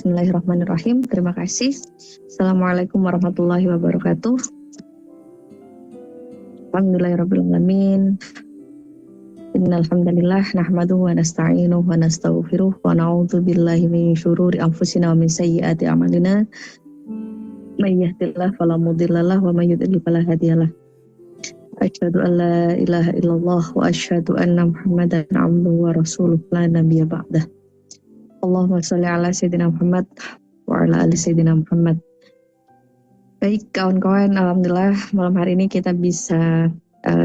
Bismillahirrahmanirrahim. Terima kasih. Assalamualaikum warahmatullahi wabarakatuh. Alhamdulillahirrabbilalamin. Innal hamdalillah nahmaduhu wa nasta'inuhu wa nastaghfiruh wa na'udzu billahi min syururi anfusina wa min sayyiati a'malina. May yahdihillahu fala mudhillalah wa may yudhlil fala hadiyalah. Asyhadu an la ilaha illallah wa asyhadu anna Muhammadan abduhu wa rasuluh la nabiyya ba'dah. Allahumma sholli ala sayyidina Muhammad wa ala ali sayyidina Muhammad. Baik kawan-kawan, alhamdulillah malam hari ini kita bisa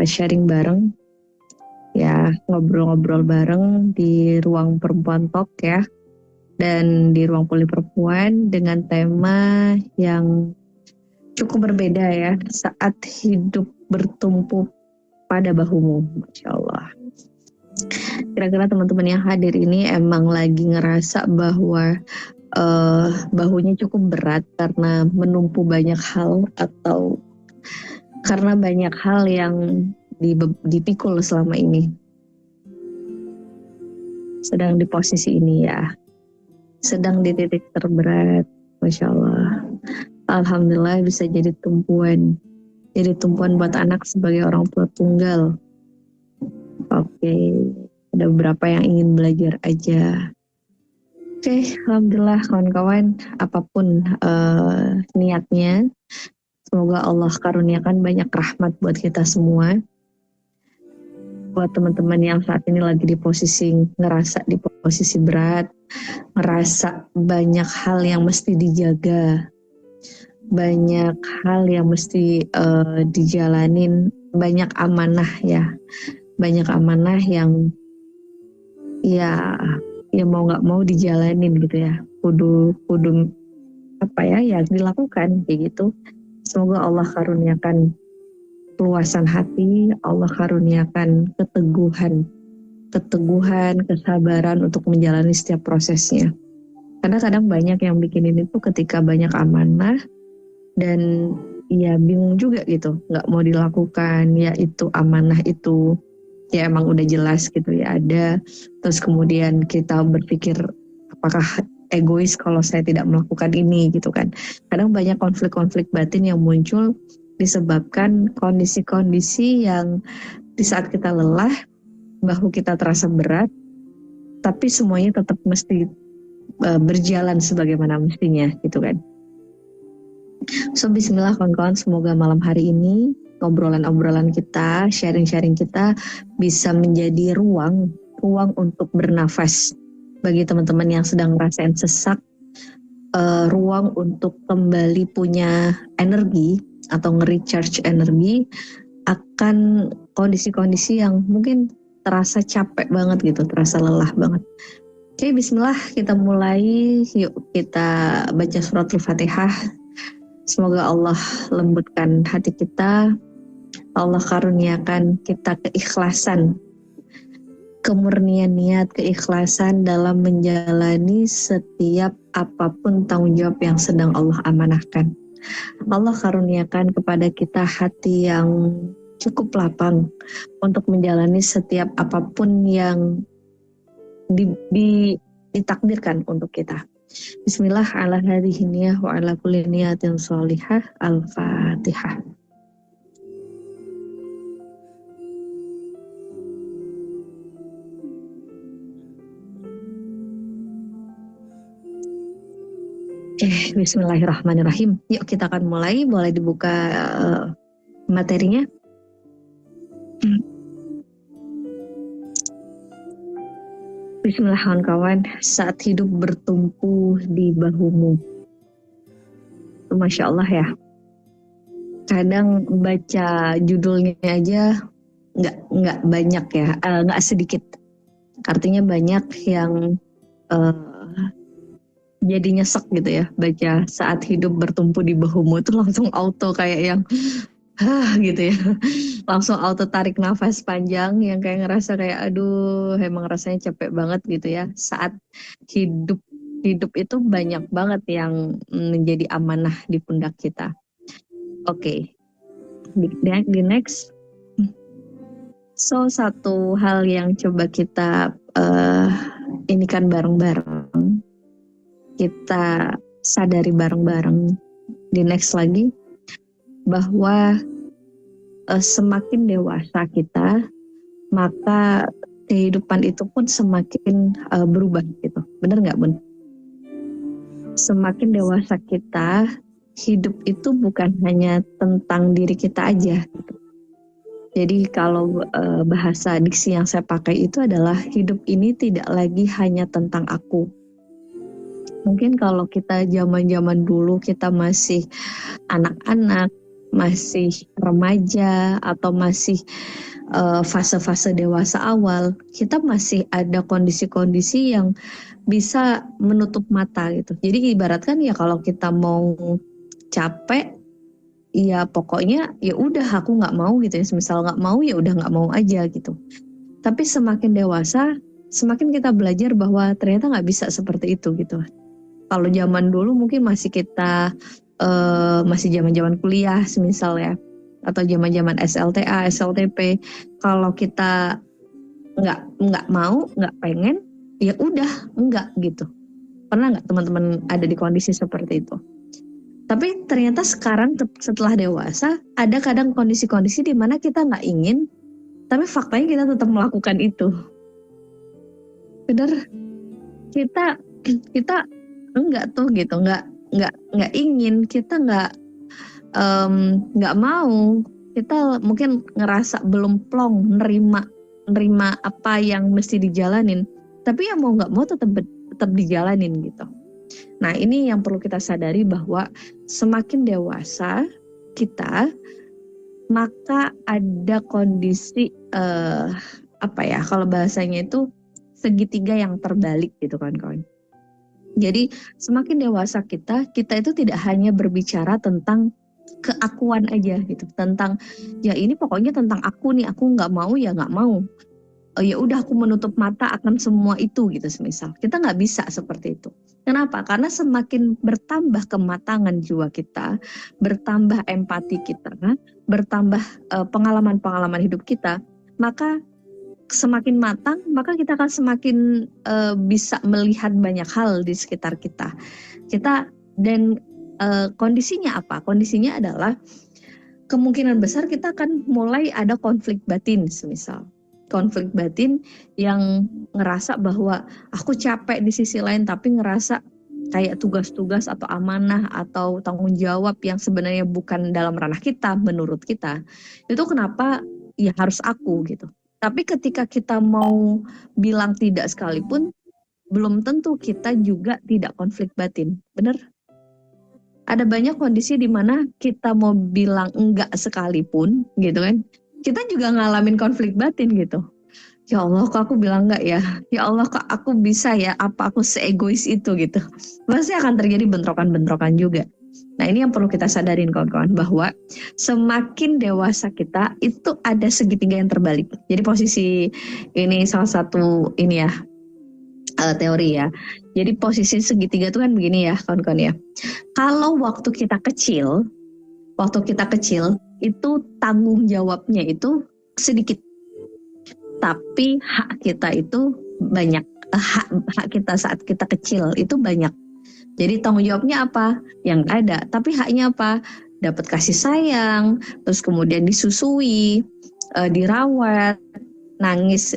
sharing bareng, ya, ngobrol-ngobrol bareng di ruang perempuan talk ya, dan di ruang poli perempuan dengan tema yang cukup berbeda ya, saat hidup bertumpu pada bahumu. Masya Allah. Kira-kira teman-teman yang hadir ini emang lagi ngerasa bahwa bahunya cukup berat karena menumpu banyak hal, atau karena banyak hal yang dipikul selama ini. Sedang di posisi ini ya, sedang di titik terberat. Masya Allah. Alhamdulillah bisa jadi tumpuan buat anak sebagai orang tua tunggal. Oke, ada beberapa yang ingin belajar aja. Oke, alhamdulillah kawan-kawan, apapun niatnya, semoga Allah karuniakan banyak rahmat buat kita semua. Buat teman-teman yang saat ini lagi ngerasa di posisi berat, ngerasa banyak hal yang mesti dijaga, banyak hal yang mesti dijalanin, banyak amanah ya, banyak amanah yang ya mau nggak mau dijalanin gitu ya, kudu apa ya dilakukan kayak gitu. Semoga Allah karuniakan keluasan hati, Allah karuniakan keteguhan, kesabaran untuk menjalani setiap prosesnya. Karena kadang banyak yang bikin ini tuh ketika banyak amanah dan ya bingung juga gitu, nggak mau dilakukan, ya itu amanah itu ya emang udah jelas gitu ya ada, terus kemudian kita berpikir apakah egois kalau saya tidak melakukan ini gitu kan. Kadang banyak konflik-konflik batin yang muncul disebabkan kondisi-kondisi yang di saat kita lelah, bahu kita terasa berat, tapi semuanya tetap mesti berjalan sebagaimana mestinya gitu kan. So bismillah kawan-kawan, semoga malam hari ini obrolan-obrolan kita, sharing-sharing kita bisa menjadi ruang untuk bernafas bagi teman-teman yang sedang ngerasain sesak, ruang untuk kembali punya energi atau nge-recharge energi akan kondisi-kondisi yang mungkin terasa capek banget gitu, terasa lelah banget. Oke, bismillah kita mulai. Yuk kita baca suratul Fatihah. Semoga Allah lembutkan hati kita, Allah karuniakan kita keikhlasan, kemurnian niat, keikhlasan dalam menjalani setiap apapun tanggung jawab yang sedang Allah amanahkan. Allah karuniakan kepada kita hati yang cukup lapang untuk menjalani setiap apapun yang ditakdirkan untuk kita. Bismillah ala hadhihi niyah wa ala kulli niyatin sholihah. Al-Fatihah. Bismillahirrahmanirrahim. Yuk kita akan mulai, boleh dibuka materinya. Bismillah kawan-kawan, saat hidup bertumpu di bahumu. Masya Allah ya. Kadang baca judulnya aja nggak banyak ya, nggak sedikit. Artinya banyak yang jadi nyesek gitu ya. Baca saat hidup bertumpu di bahumu itu langsung auto kayak yang gitu ya, langsung auto tarik nafas panjang yang kayak ngerasa kayak aduh emang rasanya capek banget gitu ya. Saat hidup itu banyak banget yang menjadi amanah di pundak kita. Oke. Di next. So satu hal yang coba kita ini kan bareng-bareng, kita sadari bareng-bareng di next lagi bahwa semakin dewasa kita, maka kehidupan itu pun semakin berubah gitu. Bener nggak, Bun? Semakin dewasa kita, hidup itu bukan hanya tentang diri kita aja gitu. Jadi kalau bahasa diksi yang saya pakai itu adalah hidup ini tidak lagi hanya tentang aku. Mungkin kalau kita zaman-zaman dulu kita masih anak-anak, masih remaja atau masih fase-fase dewasa awal, kita masih ada kondisi-kondisi yang bisa menutup mata gitu. Jadi ibaratkan ya kalau kita mau capek, ya pokoknya ya udah aku nggak mau gitu ya. Semisal nggak mau ya udah nggak mau aja gitu. Tapi semakin dewasa, semakin kita belajar bahwa ternyata nggak bisa seperti itu gitu. Kalau zaman dulu mungkin masih kita masih zaman-zaman kuliah semisal ya, atau zaman-zaman SLTA, SLTP, kalau kita nggak mau, nggak pengen, ya udah nggak gitu. Pernah nggak teman-teman ada di kondisi seperti itu? Tapi ternyata sekarang setelah dewasa ada kadang kondisi-kondisi di mana kita nggak ingin, tapi faktanya kita tetap melakukan itu. Bener, kita enggak tuh gitu, nggak ingin, kita nggak mau, kita mungkin ngerasa belum plong nerima apa yang mesti dijalanin, tapi ya mau nggak mau tetap dijalanin gitu. Nah ini yang perlu kita sadari bahwa semakin dewasa kita, maka ada kondisi kalau bahasanya itu segitiga yang terbalik gitu kan kawan. Jadi semakin dewasa kita itu tidak hanya berbicara tentang keakuan aja gitu, tentang ya ini pokoknya tentang aku nih, aku nggak mau ya nggak mau, ya udah aku menutup mata akan semua itu gitu semisal. Kita nggak bisa seperti itu. Kenapa? Karena semakin bertambah kematangan jiwa kita, bertambah empati kita, bertambah pengalaman-pengalaman hidup kita, maka semakin matang, maka kita akan semakin bisa melihat banyak hal di sekitar kita. Dan kondisinya apa? Kondisinya adalah kemungkinan besar kita akan mulai ada konflik batin, semisal. Konflik batin yang ngerasa bahwa aku capek di sisi lain, tapi ngerasa kayak tugas-tugas atau amanah atau tanggung jawab yang sebenarnya bukan dalam ranah kita, menurut kita. Itu kenapa ya harus aku gitu. Tapi ketika kita mau bilang tidak sekalipun, belum tentu kita juga tidak konflik batin. Bener? Ada banyak kondisi di mana kita mau bilang enggak sekalipun gitu kan, kita juga ngalamin konflik batin gitu. Ya Allah kok aku bilang enggak ya? Ya Allah kok aku bisa ya? Apa aku seegois itu gitu? Pasti akan terjadi bentrokan-bentrokan juga. Nah ini yang perlu kita sadarin kawan-kawan, bahwa semakin dewasa kita itu ada segitiga yang terbalik. Jadi posisi ini salah satu ini ya teori ya. Jadi posisi segitiga itu kan begini ya kawan-kawan ya. Kalau waktu kita kecil itu tanggung jawabnya itu sedikit, tapi hak kita itu banyak. Hak kita saat kita kecil itu banyak. Jadi tanggung jawabnya apa? Yang ada. Tapi haknya apa? Dapat kasih sayang, terus kemudian disusui, dirawat, nangis,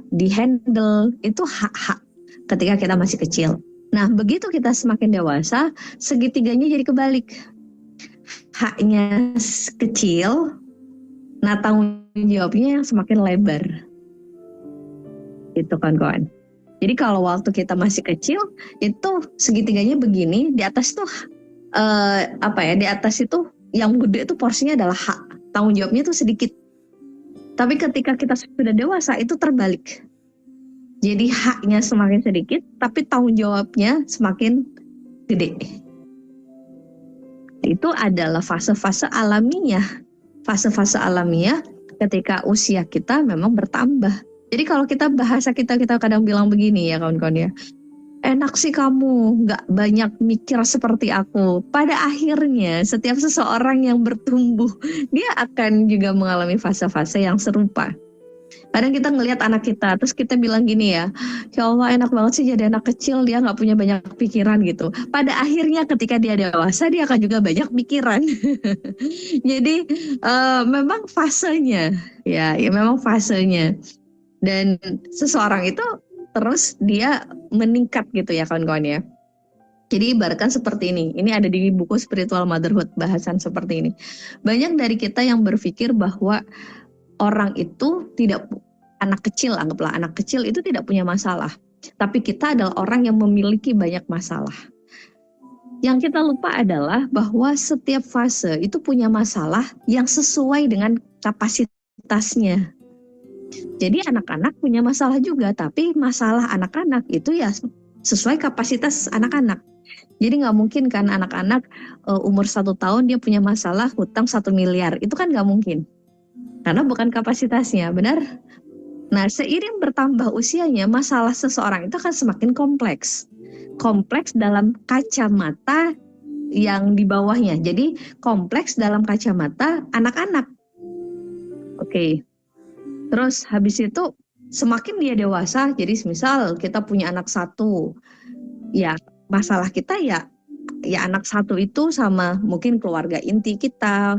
dihandle. Itu hak-hak ketika kita masih kecil. Nah, begitu kita semakin dewasa, segitiganya jadi kebalik. Haknya kecil, nah tanggung jawabnya yang semakin lebar. Itu kan kawan. Jadi kalau waktu kita masih kecil itu segitiganya begini, di atas tuh di atas itu yang gede itu porsinya adalah hak, tanggung jawabnya tuh sedikit. Tapi ketika kita sudah dewasa itu terbalik. Jadi haknya semakin sedikit, tapi tanggung jawabnya semakin gede. Itu adalah fase-fase alamiah. Fase-fase alamiah ketika usia kita memang bertambah. Jadi kalau bahasa kita kadang bilang begini ya kawan-kawan ya. Enak sih kamu, gak banyak mikir seperti aku. Pada akhirnya setiap seseorang yang bertumbuh, dia akan juga mengalami fase-fase yang serupa. Kadang kita ngelihat anak kita, terus kita bilang gini ya Allah enak banget sih jadi anak kecil, dia nggak punya banyak pikiran gitu. Pada akhirnya ketika dia dewasa, dia akan juga banyak pikiran. Jadi memang fasenya, ya memang fasenya. Dan seseorang itu terus dia meningkat gitu ya kawan-kawan ya. Jadi ibaratkan seperti ini ada di buku Spiritual Motherhood, bahasan seperti ini. Banyak dari kita yang berpikir bahwa orang itu tidak, anak kecil, anggaplah anak kecil itu tidak punya masalah. Tapi kita adalah orang yang memiliki banyak masalah. Yang kita lupa adalah bahwa setiap fase itu punya masalah yang sesuai dengan kapasitasnya. Jadi anak-anak punya masalah juga, tapi masalah anak-anak itu ya sesuai kapasitas anak-anak. Jadi nggak mungkin kan anak-anak umur 1 tahun dia punya masalah hutang 1 miliar, itu kan nggak mungkin. Karena bukan kapasitasnya, benar? Nah, seiring bertambah usianya, masalah seseorang itu akan semakin kompleks. Kompleks dalam kacamata yang di bawahnya. Jadi kompleks dalam kacamata anak-anak. Oke. Terus habis itu semakin dia dewasa, jadi misal kita punya anak 1, ya masalah kita ya anak 1 itu sama mungkin keluarga inti kita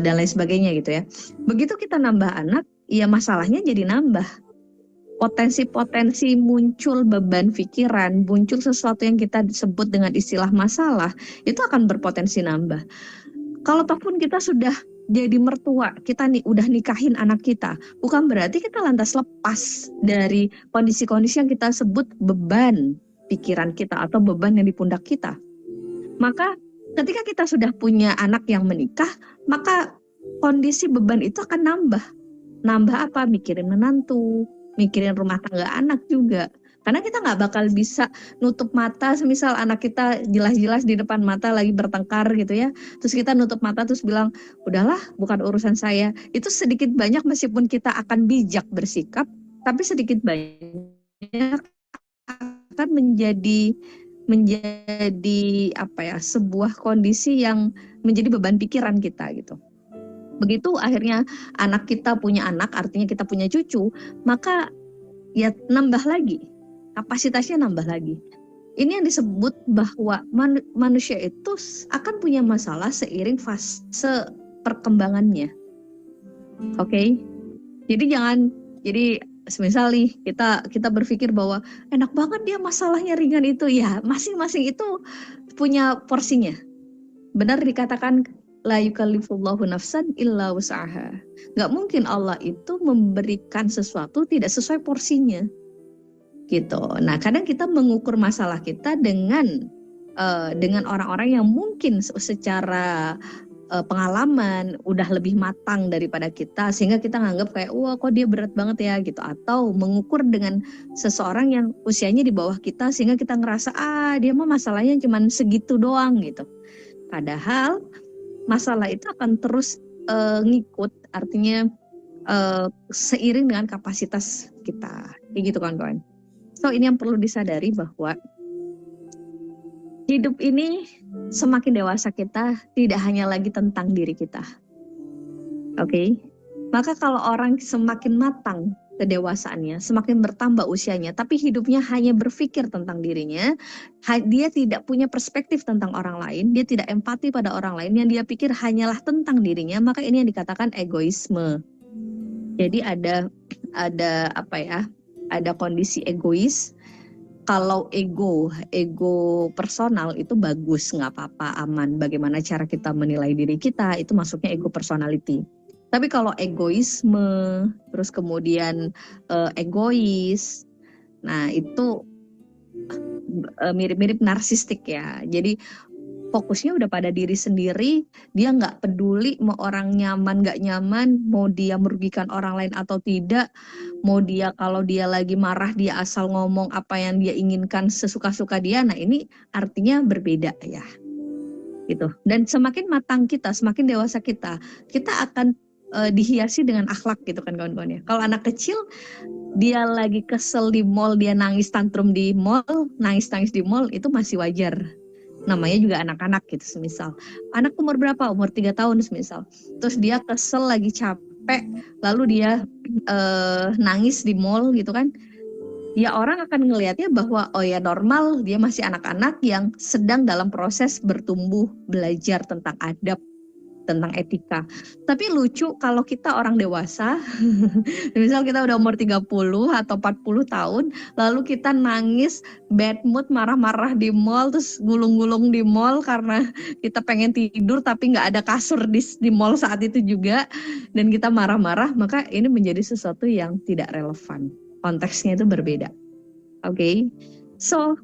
dan lain sebagainya gitu ya. Begitu kita nambah anak, ya masalahnya jadi nambah. Potensi-potensi muncul beban pikiran, muncul sesuatu yang kita sebut dengan istilah masalah, itu akan berpotensi nambah. Kalau ataupun kita sudah jadi mertua, kita udah nikahin anak kita, bukan berarti kita lantas lepas dari kondisi-kondisi yang kita sebut beban pikiran kita atau beban yang di pundak kita. Maka ketika kita sudah punya anak yang menikah, maka kondisi beban itu akan nambah. Nambah apa? Mikirin menantu, mikirin rumah tangga anak juga. Karena kita nggak bakal bisa nutup mata, semisal anak kita jelas-jelas di depan mata lagi bertengkar gitu ya. Terus kita nutup mata terus bilang, udahlah bukan urusan saya. Itu sedikit banyak meskipun kita akan bijak bersikap, tapi sedikit banyak akan menjadi apa ya, sebuah kondisi yang menjadi beban pikiran kita gitu. Begitu akhirnya anak kita punya anak, artinya kita punya cucu, maka ya nambah lagi, kapasitasnya nambah lagi. Ini yang disebut bahwa manusia itu akan punya masalah seiring fase perkembangannya. Oke? Jadi semisal nih kita berpikir bahwa enak banget dia masalahnya ringan itu, ya masing-masing itu punya porsinya. Benar dikatakan la yukallifullahu nafsan illa wus'aha. Nggak mungkin Allah itu memberikan sesuatu tidak sesuai porsinya. Gitu. Nah, kadang kita mengukur masalah kita dengan orang-orang yang mungkin secara pengalaman udah lebih matang daripada kita, sehingga kita nganggap kayak wah kok dia berat banget ya gitu, atau mengukur dengan seseorang yang usianya di bawah kita sehingga kita ngerasa dia mah masalahnya cuma segitu doang gitu. Padahal masalah itu akan terus ngikut, artinya seiring dengan kapasitas kita, kayak gitu kawan-kawan. So ini yang perlu disadari bahwa hidup ini semakin dewasa kita tidak hanya lagi tentang diri kita. Oke? Maka kalau orang semakin matang kedewasaannya, semakin bertambah usianya, tapi hidupnya hanya berpikir tentang dirinya, dia tidak punya perspektif tentang orang lain, dia tidak empati pada orang lain, yang dia pikir hanyalah tentang dirinya, maka ini yang dikatakan egoisme. Jadi ada apa ya? Ada kondisi egois. Kalau ego personal itu bagus, nggak apa-apa, aman. Bagaimana cara kita menilai diri kita, itu masuknya ego personality. Tapi kalau egoisme, terus kemudian egois, nah itu mirip-mirip narsistik ya. Jadi fokusnya udah pada diri sendiri, dia nggak peduli mau orang nyaman nggak nyaman, mau dia merugikan orang lain atau tidak, mau dia kalau dia lagi marah dia asal ngomong apa yang dia inginkan sesuka-suka dia. Nah ini artinya berbeda ya, gitu. Dan semakin matang kita, semakin dewasa kita akan dihiasi dengan akhlak gitu kan kawan-kawan ya. Kalau anak kecil dia lagi kesel di mall, dia nangis tantrum di mall, nangis di mall, itu masih wajar. Namanya juga anak-anak gitu semisal. Anak umur berapa? Umur 3 tahun semisal. Terus dia kesel lagi capek capek, lalu dia nangis di mall gitu kan, ya orang akan ngelihatnya bahwa oh ya normal, dia masih anak-anak yang sedang dalam proses bertumbuh, belajar tentang adab, tentang etika. Tapi lucu kalau kita orang dewasa, misal kita udah umur 30 atau 40 tahun, lalu kita nangis, bad mood, marah-marah di mall, terus gulung-gulung di mall karena kita pengen tidur tapi nggak ada kasur di mall saat itu juga, dan kita marah-marah, maka ini menjadi sesuatu yang tidak relevan. Konteksnya itu berbeda. Oke. So,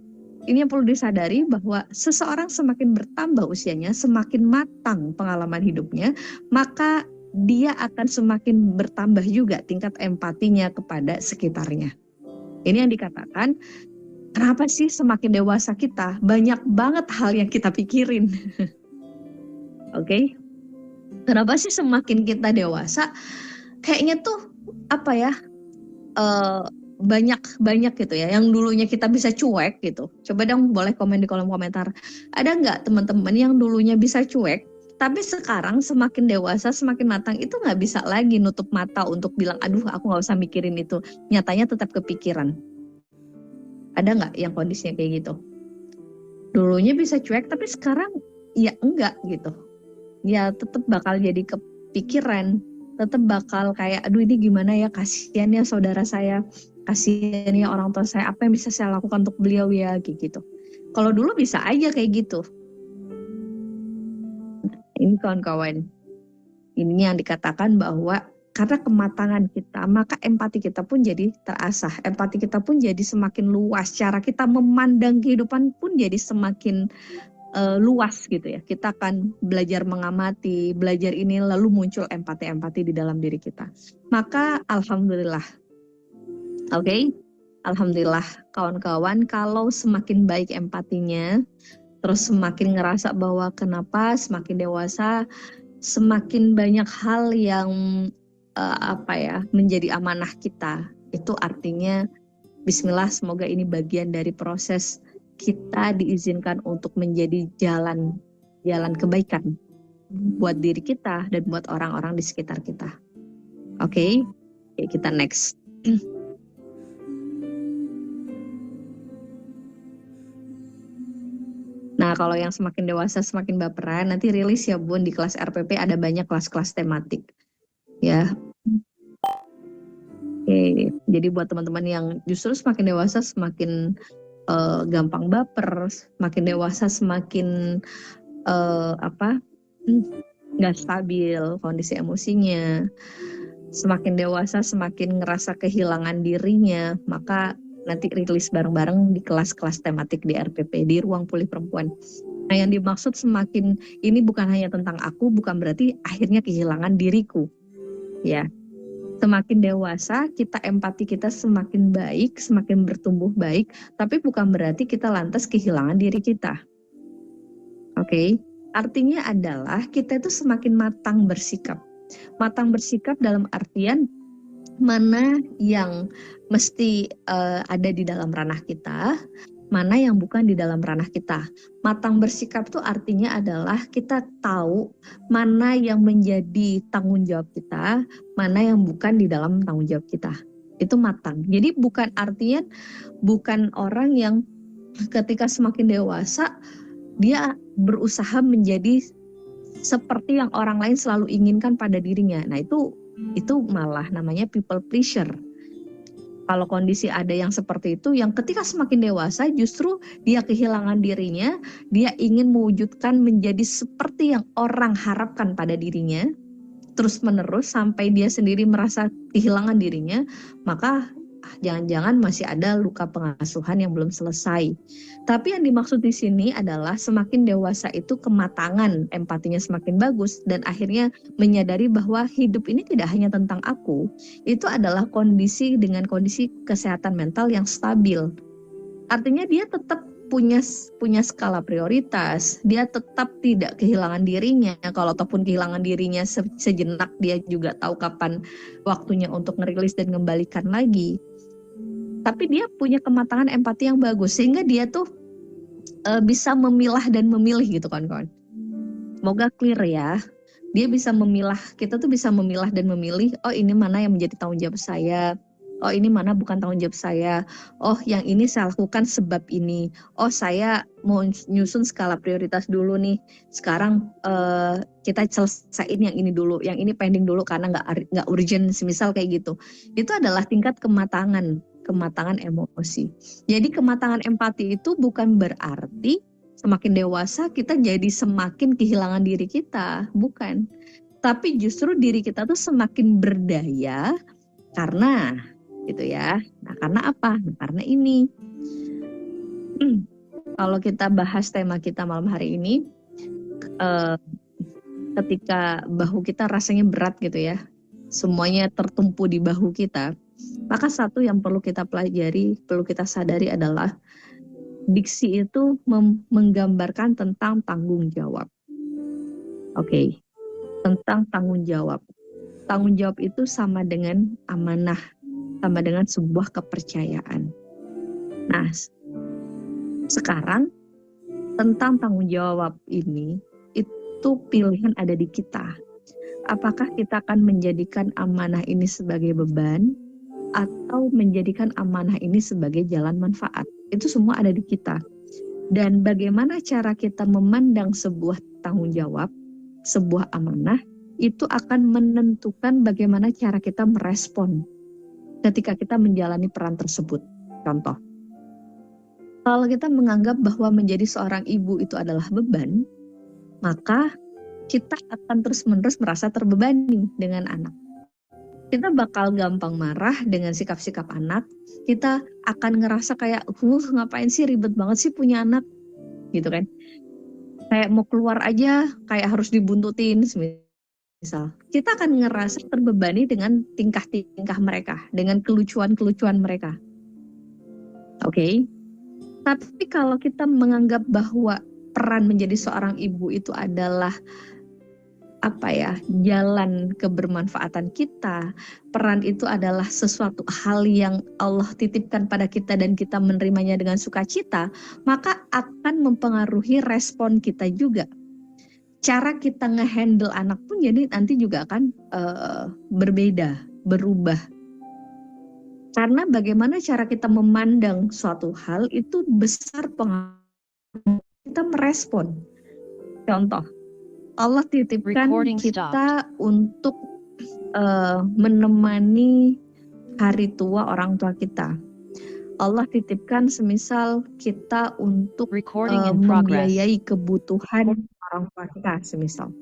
ini yang perlu disadari bahwa seseorang semakin bertambah usianya, semakin matang pengalaman hidupnya, maka dia akan semakin bertambah juga tingkat empatinya kepada sekitarnya. Ini yang dikatakan, kenapa sih semakin dewasa kita, banyak banget hal yang kita pikirin. Oke? Kenapa sih semakin kita dewasa, kayaknya tuh apa ya, banyak gitu ya, yang dulunya kita bisa cuek gitu. Coba dong boleh komen di kolom komentar. Ada nggak teman-teman yang dulunya bisa cuek, tapi sekarang semakin dewasa, semakin matang itu nggak bisa lagi nutup mata untuk bilang, aduh aku nggak usah mikirin itu. Nyatanya tetap kepikiran. Ada nggak yang kondisinya kayak gitu? Dulunya bisa cuek, tapi sekarang ya enggak gitu. Ya tetap bakal jadi kepikiran. Tetap bakal kayak, aduh ini gimana ya, kasihan ya saudara saya. Kasihan ya orang tua saya, apa yang bisa saya lakukan untuk beliau ya, gitu. Kalau dulu bisa aja kayak gitu. Ini kawan-kawan, ini yang dikatakan bahwa karena kematangan kita, maka empati kita pun jadi terasah. Empati kita pun jadi semakin luas. Cara kita memandang kehidupan pun jadi semakin luas gitu ya. Kita akan belajar mengamati, belajar ini, lalu muncul empati-empati di dalam diri kita. Maka alhamdulillah. Oke, alhamdulillah kawan-kawan, kalau semakin baik empatinya, terus semakin ngerasa bahwa kenapa semakin dewasa, semakin banyak hal yang menjadi amanah kita. Itu artinya bismillah, semoga ini bagian dari proses kita diizinkan untuk menjadi jalan kebaikan buat diri kita dan buat orang-orang di sekitar kita. Oke, kita next. Nah, kalau yang semakin dewasa, semakin baperan, nanti rilis ya Bun, di kelas RPP ada banyak kelas-kelas tematik. Ya. Oke, jadi buat teman-teman yang justru semakin dewasa, semakin gampang baper, semakin dewasa, semakin nggak stabil kondisi emosinya, semakin dewasa, semakin ngerasa kehilangan dirinya, maka nanti rilis bareng-bareng di kelas-kelas tematik di RPP, di Ruang Pulih Perempuan. Nah, yang dimaksud semakin ini bukan hanya tentang aku, bukan berarti akhirnya kehilangan diriku. Ya, semakin dewasa, empati kita semakin baik, semakin bertumbuh baik, tapi bukan berarti kita lantas kehilangan diri kita. Oke, artinya adalah kita itu semakin matang bersikap. Matang bersikap dalam artian mana yang mesti ada di dalam ranah kita, mana yang bukan di dalam ranah kita. Matang bersikap itu artinya adalah kita tahu mana yang menjadi tanggung jawab kita, mana yang bukan di dalam tanggung jawab kita. Itu matang. Jadi bukan artinya bukan orang yang ketika semakin dewasa dia berusaha menjadi seperti yang orang lain selalu inginkan pada dirinya. Nah, itu malah namanya people pleaser. Kalau kondisi ada yang seperti itu, yang ketika semakin dewasa justru dia kehilangan dirinya, dia ingin mewujudkan menjadi seperti yang orang harapkan pada dirinya, terus menerus sampai dia sendiri merasa kehilangan dirinya, maka jangan-jangan masih ada luka pengasuhan yang belum selesai. Tapi yang dimaksud di sini adalah semakin dewasa itu kematangan empatinya semakin bagus, dan akhirnya menyadari bahwa hidup ini tidak hanya tentang aku, itu adalah kondisi dengan kondisi kesehatan mental yang stabil. Artinya dia tetap punya skala prioritas, dia tetap tidak kehilangan dirinya. Kalau ataupun kehilangan dirinya sejenak, dia juga tahu kapan waktunya untuk ngerilis dan mengembalikan lagi. Tapi dia punya kematangan empati yang bagus, sehingga dia tuh bisa memilah dan memilih gitu kawan-kawan. Semoga clear ya, Dia bisa memilah, kita tuh bisa memilah dan memilih, oh ini mana yang menjadi tanggung jawab saya, oh ini mana bukan tanggung jawab saya, oh yang ini saya lakukan sebab ini, oh saya mau nyusun skala prioritas dulu nih, sekarang kita selesaiin yang ini dulu, yang ini pending dulu karena nggak urgent, semisal kayak gitu. Itu adalah tingkat kematangan emosi. Jadi kematangan empati itu bukan berarti semakin dewasa kita jadi semakin kehilangan diri kita, bukan. Tapi justru diri kita tuh semakin berdaya karena gitu ya. Nah, karena apa? Nah, karena ini. Kalau kita bahas tema kita malam hari ini, ketika bahu kita rasanya berat gitu ya, semuanya tertumpu di bahu kita, maka satu yang perlu kita pelajari, perlu kita sadari adalah diksi itu menggambarkan tentang tanggung jawab. Oke, tentang tanggung jawab. Tanggung jawab itu sama dengan amanah, sama dengan sebuah kepercayaan. Nah, sekarang tentang tanggung jawab ini, itu pilihan ada di kita. Apakah kita akan menjadikan amanah ini sebagai beban atau menjadikan amanah ini sebagai jalan manfaat? Itu semua ada di kita. Dan bagaimana cara kita memandang sebuah tanggung jawab, sebuah amanah, itu akan menentukan bagaimana cara kita merespon ketika kita menjalani peran tersebut. Contoh, kalau kita menganggap bahwa menjadi seorang ibu itu adalah beban, maka kita akan terus-menerus merasa terbebani dengan anak. Kita bakal gampang marah dengan sikap-sikap anak. Kita akan ngerasa kayak, ngapain sih, ribet banget sih punya anak, gitu kan. Kayak mau keluar aja, kayak harus dibuntutin, misal. Kita akan ngerasa terbebani dengan tingkah-tingkah mereka, dengan kelucuan-kelucuan mereka. Oke. Tapi kalau kita menganggap bahwa peran menjadi seorang ibu itu adalah jalan kebermanfaatan kita, peran itu adalah sesuatu hal yang Allah titipkan pada kita dan kita menerimanya dengan sukacita, maka akan mempengaruhi respon kita juga. Cara kita ngehandle anak pun jadi nanti juga akan berbeda, berubah. Karena bagaimana cara kita memandang suatu hal itu besar pengaruh kita merespon. Contoh, Allah titipkan kita untuk menemani hari tua orang tua kita. Allah titipkan semisal kita untuk membiayai kebutuhan orang tua kita semisal.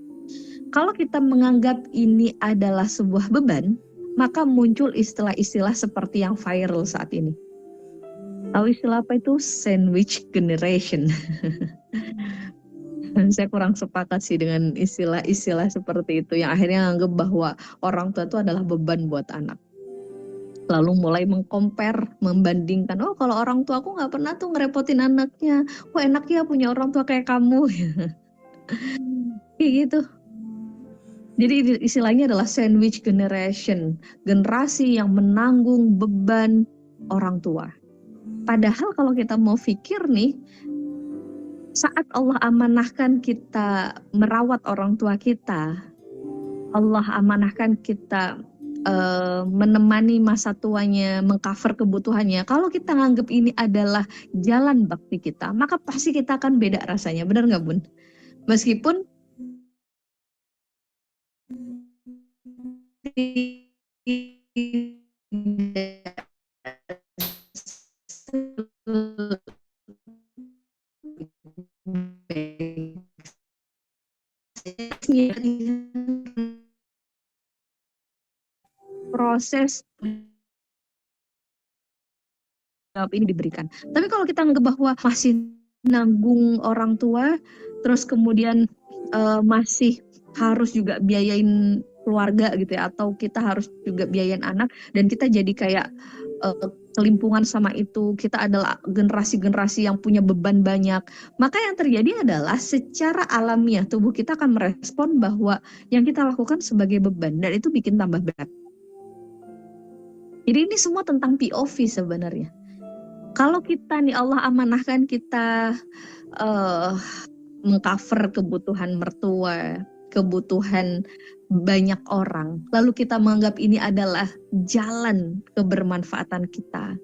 Kalau kita menganggap ini adalah sebuah beban, maka muncul istilah-istilah seperti yang viral saat ini. Tahu istilah apa itu? Sandwich generation. Saya kurang sepakat sih dengan istilah-istilah seperti itu yang akhirnya menganggap bahwa orang tua itu adalah beban buat anak. Lalu mulai mengcompare, membandingkan, oh kalau orang tua aku nggak pernah tuh ngerepotin anaknya, wah enak ya punya orang tua kayak kamu. Kayak gitu. Jadi istilahnya adalah sandwich generation, generasi yang menanggung beban orang tua. Padahal kalau kita mau pikir nih, saat Allah amanahkan kita merawat orang tua kita, Allah amanahkan kita menemani masa tuanya, mengcover kebutuhannya. Kalau kita nganggap ini adalah jalan bakti kita, maka pasti kita akan beda rasanya. Benar nggak, Bun? Meskipun proses ini diberikan. Tapi kalau kita anggap bahwa masih nanggung orang tua, terus kemudian masih harus juga biayain keluarga gitu ya, atau kita harus juga biayain anak, dan kita jadi kayak kelimpungan sama itu, kita adalah generasi-generasi yang punya beban banyak, maka yang terjadi adalah secara alamiah tubuh kita akan merespon bahwa yang kita lakukan sebagai beban, dan itu bikin tambah berat. Jadi ini semua tentang POV sebenarnya. Kalau kita nih Allah amanahkan kita mengcover kebutuhan mertua, kebutuhan banyak orang, lalu kita menganggap ini adalah jalan kebermanfaatan kita,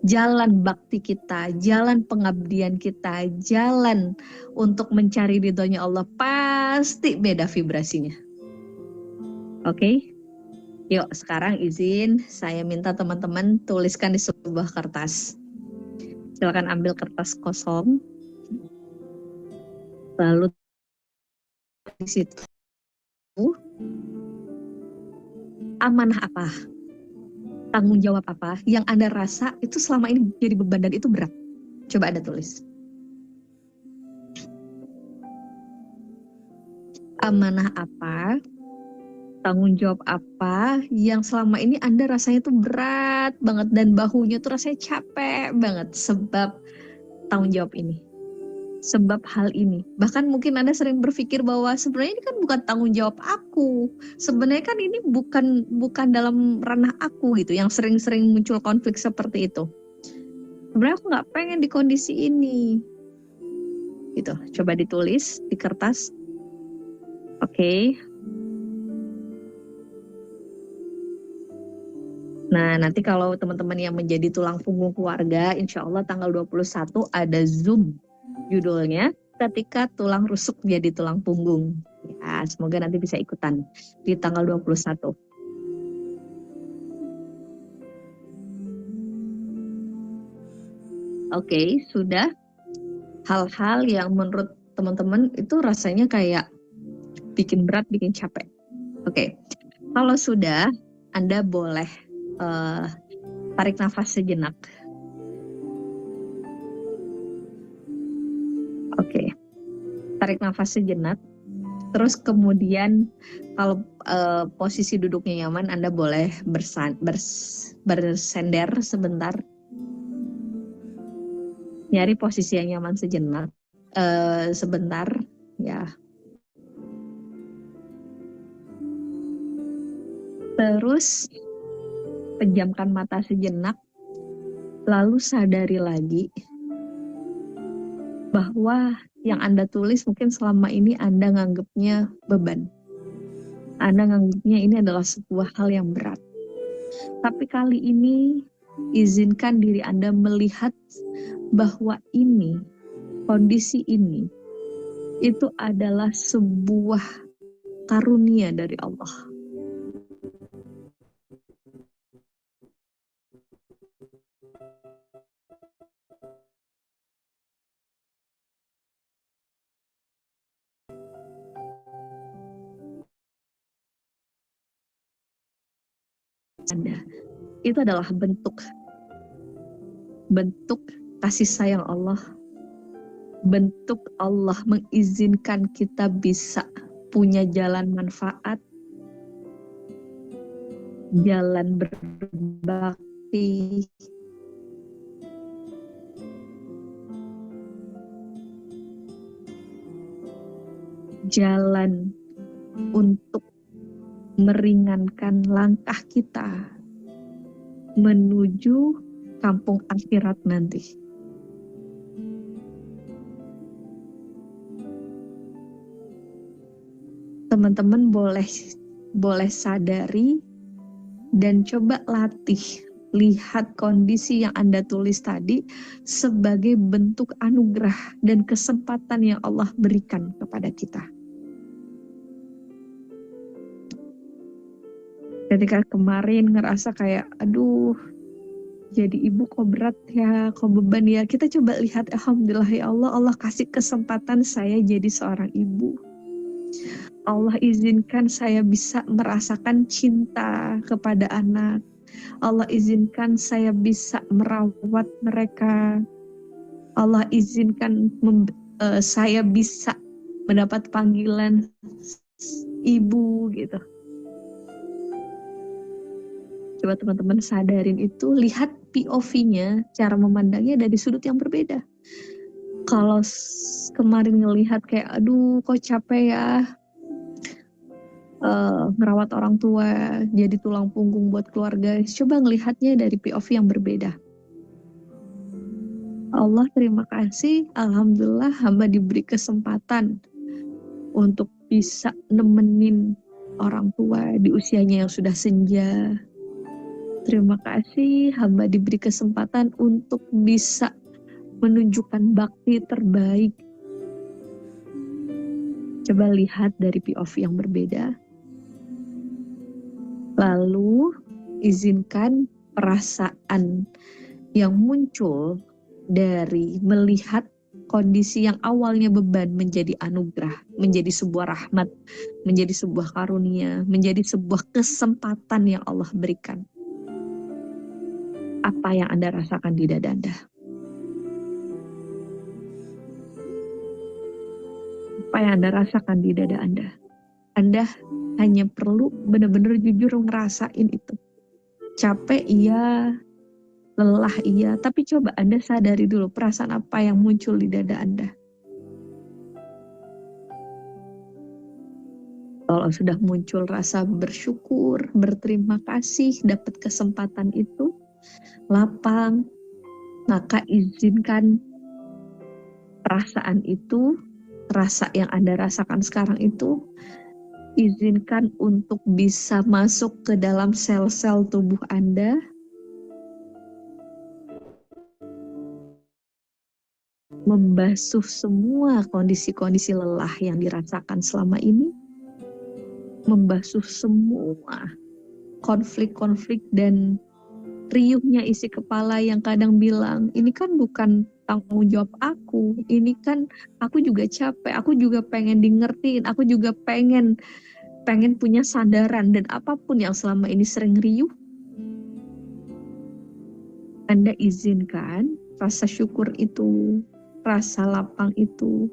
jalan bakti kita, jalan pengabdian kita, jalan untuk mencari ridhonya Allah, pasti beda vibrasinya. Oke? Yuk sekarang izin saya minta teman-teman tuliskan di sebuah kertas. Silakan ambil kertas kosong, lalu di situ amanah apa, tanggung jawab apa yang Anda rasa itu selama ini jadi beban dan itu berat. Coba Anda tulis. Amanah apa, tanggung jawab apa yang selama ini Anda rasanya tuh berat banget dan bahunya tuh rasanya capek banget sebab tanggung jawab ini. Sebab hal ini. Bahkan mungkin Anda sering berpikir bahwa sebenarnya ini kan bukan tanggung jawab aku. Sebenarnya kan ini bukan dalam ranah aku gitu, yang sering-sering muncul konflik seperti itu. Sebenarnya aku nggak pengen di kondisi ini. Gitu. Coba ditulis di kertas. Oke. Nah, nanti kalau teman-teman yang menjadi tulang punggung keluarga, insya Allah tanggal 21 ada Zoom judulnya, ketika tulang rusuk jadi tulang punggung. Ya, semoga nanti bisa ikutan di tanggal 21. Oke, sudah. Hal-hal yang menurut teman-teman itu rasanya kayak bikin berat, bikin capek. Oke, kalau sudah, Anda boleh tarik nafas sejenak. Oke, tarik nafas sejenak. Terus kemudian kalau posisi duduknya nyaman, Anda boleh bersender sebentar. Nyari posisi yang nyaman sejenak. Sebentar, ya. Terus pejamkan mata sejenak, lalu sadari lagi bahwa yang Anda tulis mungkin selama ini Anda nganggapnya beban. Anda nganggapnya ini adalah sebuah hal yang berat. Tapi kali ini izinkan diri Anda melihat bahwa ini, kondisi ini, itu adalah sebuah karunia dari Allah. Anda. Itu adalah bentuk kasih sayang Allah, bentuk Allah mengizinkan kita bisa punya jalan manfaat, jalan berbakti, jalan untuk meringankan langkah kita menuju kampung akhirat nanti. Teman-teman boleh sadari dan coba latih, lihat kondisi yang Anda tulis tadi sebagai bentuk anugerah dan kesempatan yang Allah berikan kepada kita. Ketika kemarin ngerasa kayak, aduh, jadi ibu kok berat ya, kok beban ya. Kita coba lihat, alhamdulillah ya Allah, Allah kasih kesempatan saya jadi seorang ibu. Allah izinkan saya bisa merasakan cinta kepada anak. Allah izinkan saya bisa merawat mereka. Allah izinkan saya bisa mendapat panggilan ibu gitu. Coba teman-teman sadarin itu, lihat POV-nya, cara memandangnya dari sudut yang berbeda. Kalau kemarin ngelihat kayak, aduh kok capek ya, ngerawat orang tua, jadi tulang punggung buat keluarga, coba ngelihatnya dari POV yang berbeda. Allah terima kasih, alhamdulillah hamba diberi kesempatan untuk bisa nemenin orang tua di usianya yang sudah senja. Terima kasih hamba diberi kesempatan untuk bisa menunjukkan bakti terbaik. Coba lihat dari POV yang berbeda. Lalu izinkan perasaan yang muncul dari melihat kondisi yang awalnya beban menjadi anugerah, menjadi sebuah rahmat, menjadi sebuah karunia, menjadi sebuah kesempatan yang Allah berikan. Apa yang Anda rasakan di dada Anda? Apa yang Anda rasakan di dada Anda? Anda hanya perlu benar-benar jujur ngerasain itu. Capek iya, lelah iya, tapi coba Anda sadari dulu perasaan apa yang muncul di dada Anda. Kalau sudah muncul rasa bersyukur, berterima kasih, dapat kesempatan itu, lapang, maka izinkan perasaan itu, rasa yang Anda rasakan sekarang itu, izinkan untuk bisa masuk ke dalam sel-sel tubuh Anda, membasuh semua kondisi-kondisi lelah yang dirasakan selama ini, membasuh semua konflik-konflik dan riuhnya isi kepala yang kadang bilang, ini kan bukan tanggung jawab aku, ini kan aku juga capek, aku juga pengen di ngertiin, aku juga pengen punya sandaran, dan apapun yang selama ini sering riuh, Anda izinkan rasa syukur itu, rasa lapang itu,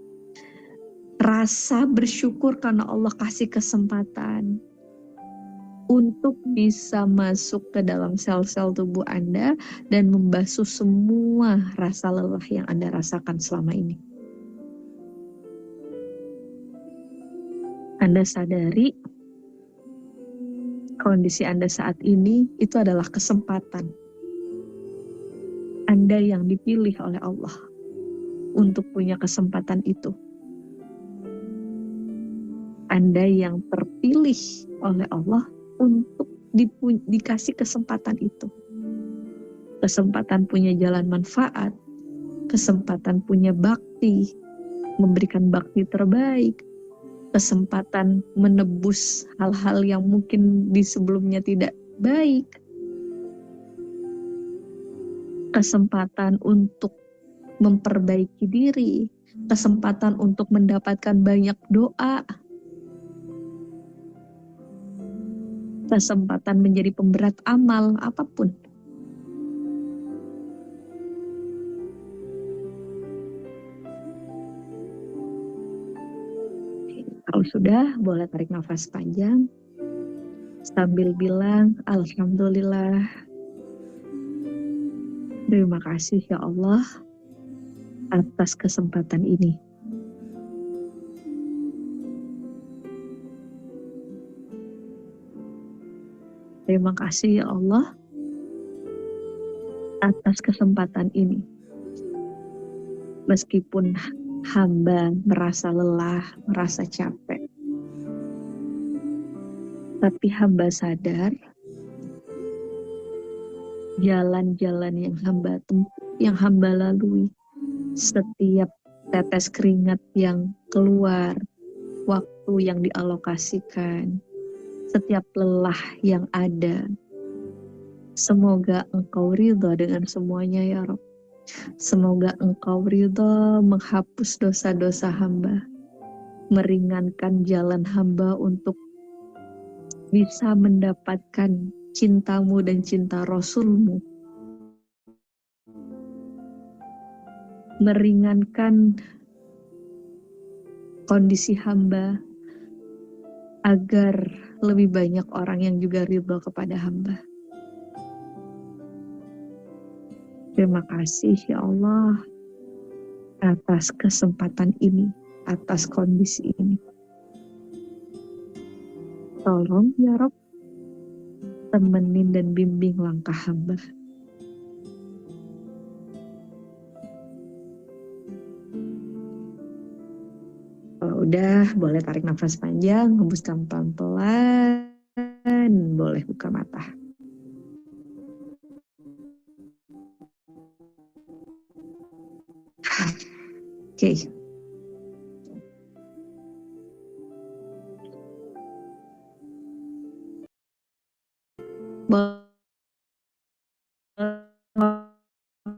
rasa bersyukur karena Allah kasih kesempatan untuk bisa masuk ke dalam sel-sel tubuh Anda dan membasuh semua rasa lelah yang Anda rasakan selama ini. Anda sadari kondisi Anda saat ini itu adalah kesempatan Anda yang dipilih oleh Allah untuk punya kesempatan itu. Anda yang terpilih oleh Allah untuk dikasih kesempatan itu. Kesempatan punya jalan manfaat, kesempatan punya bakti, memberikan bakti terbaik, kesempatan menebus hal-hal yang mungkin di sebelumnya tidak baik, kesempatan untuk memperbaiki diri, kesempatan untuk mendapatkan banyak doa, kesempatan menjadi pemberat amal, apapun. Kalau sudah, boleh tarik nafas panjang sambil bilang, Alhamdulillah, terima kasih ya Allah atas kesempatan ini. Terima kasih ya Allah atas kesempatan ini. Meskipun hamba merasa lelah, merasa capek, tapi hamba sadar jalan-jalan yang hamba tempuh, yang hamba lalui, setiap tetes keringat yang keluar, waktu yang dialokasikan, setiap lelah yang ada, semoga Engkau ridha dengan semuanya ya Rabb. Semoga Engkau ridha menghapus dosa-dosa hamba, meringankan jalan hamba untuk bisa mendapatkan cintamu dan cinta Rasulmu, meringankan kondisi hamba agar lebih banyak orang yang juga ridha kepada hamba. Terima kasih ya Allah atas kesempatan ini, atas kondisi ini. Tolong ya Rob, temenin dan bimbing langkah hamba. Kalau udah, boleh tarik nafas panjang, hembuskan pelan-pelan, boleh buka mata. Oke. Boleh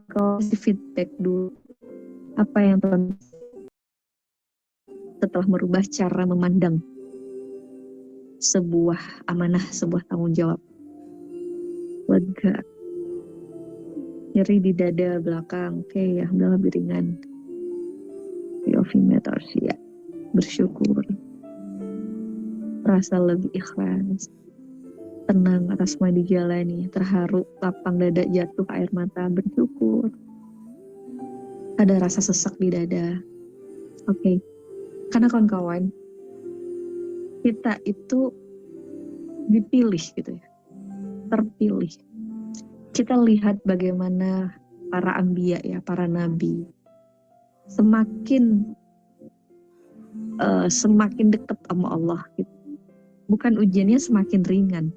kasih feedback dulu. Apa yang setelah merubah cara memandang sebuah amanah, sebuah tanggung jawab. Lega. Nyeri di dada belakang. Oke, ya udah lebih ringan. Ya. Bersyukur. Rasa lebih ikhlas. Tenang atas semua dijalani. Terharu, lapang dada, jatuh air mata. Bersyukur. Ada rasa sesak di dada. Oke. Karena kawan-kawan, kita itu dipilih gitu ya. Terpilih. Kita lihat bagaimana para anbiya ya, para nabi. Semakin dekat sama Allah gitu. Bukan ujiannya semakin ringan.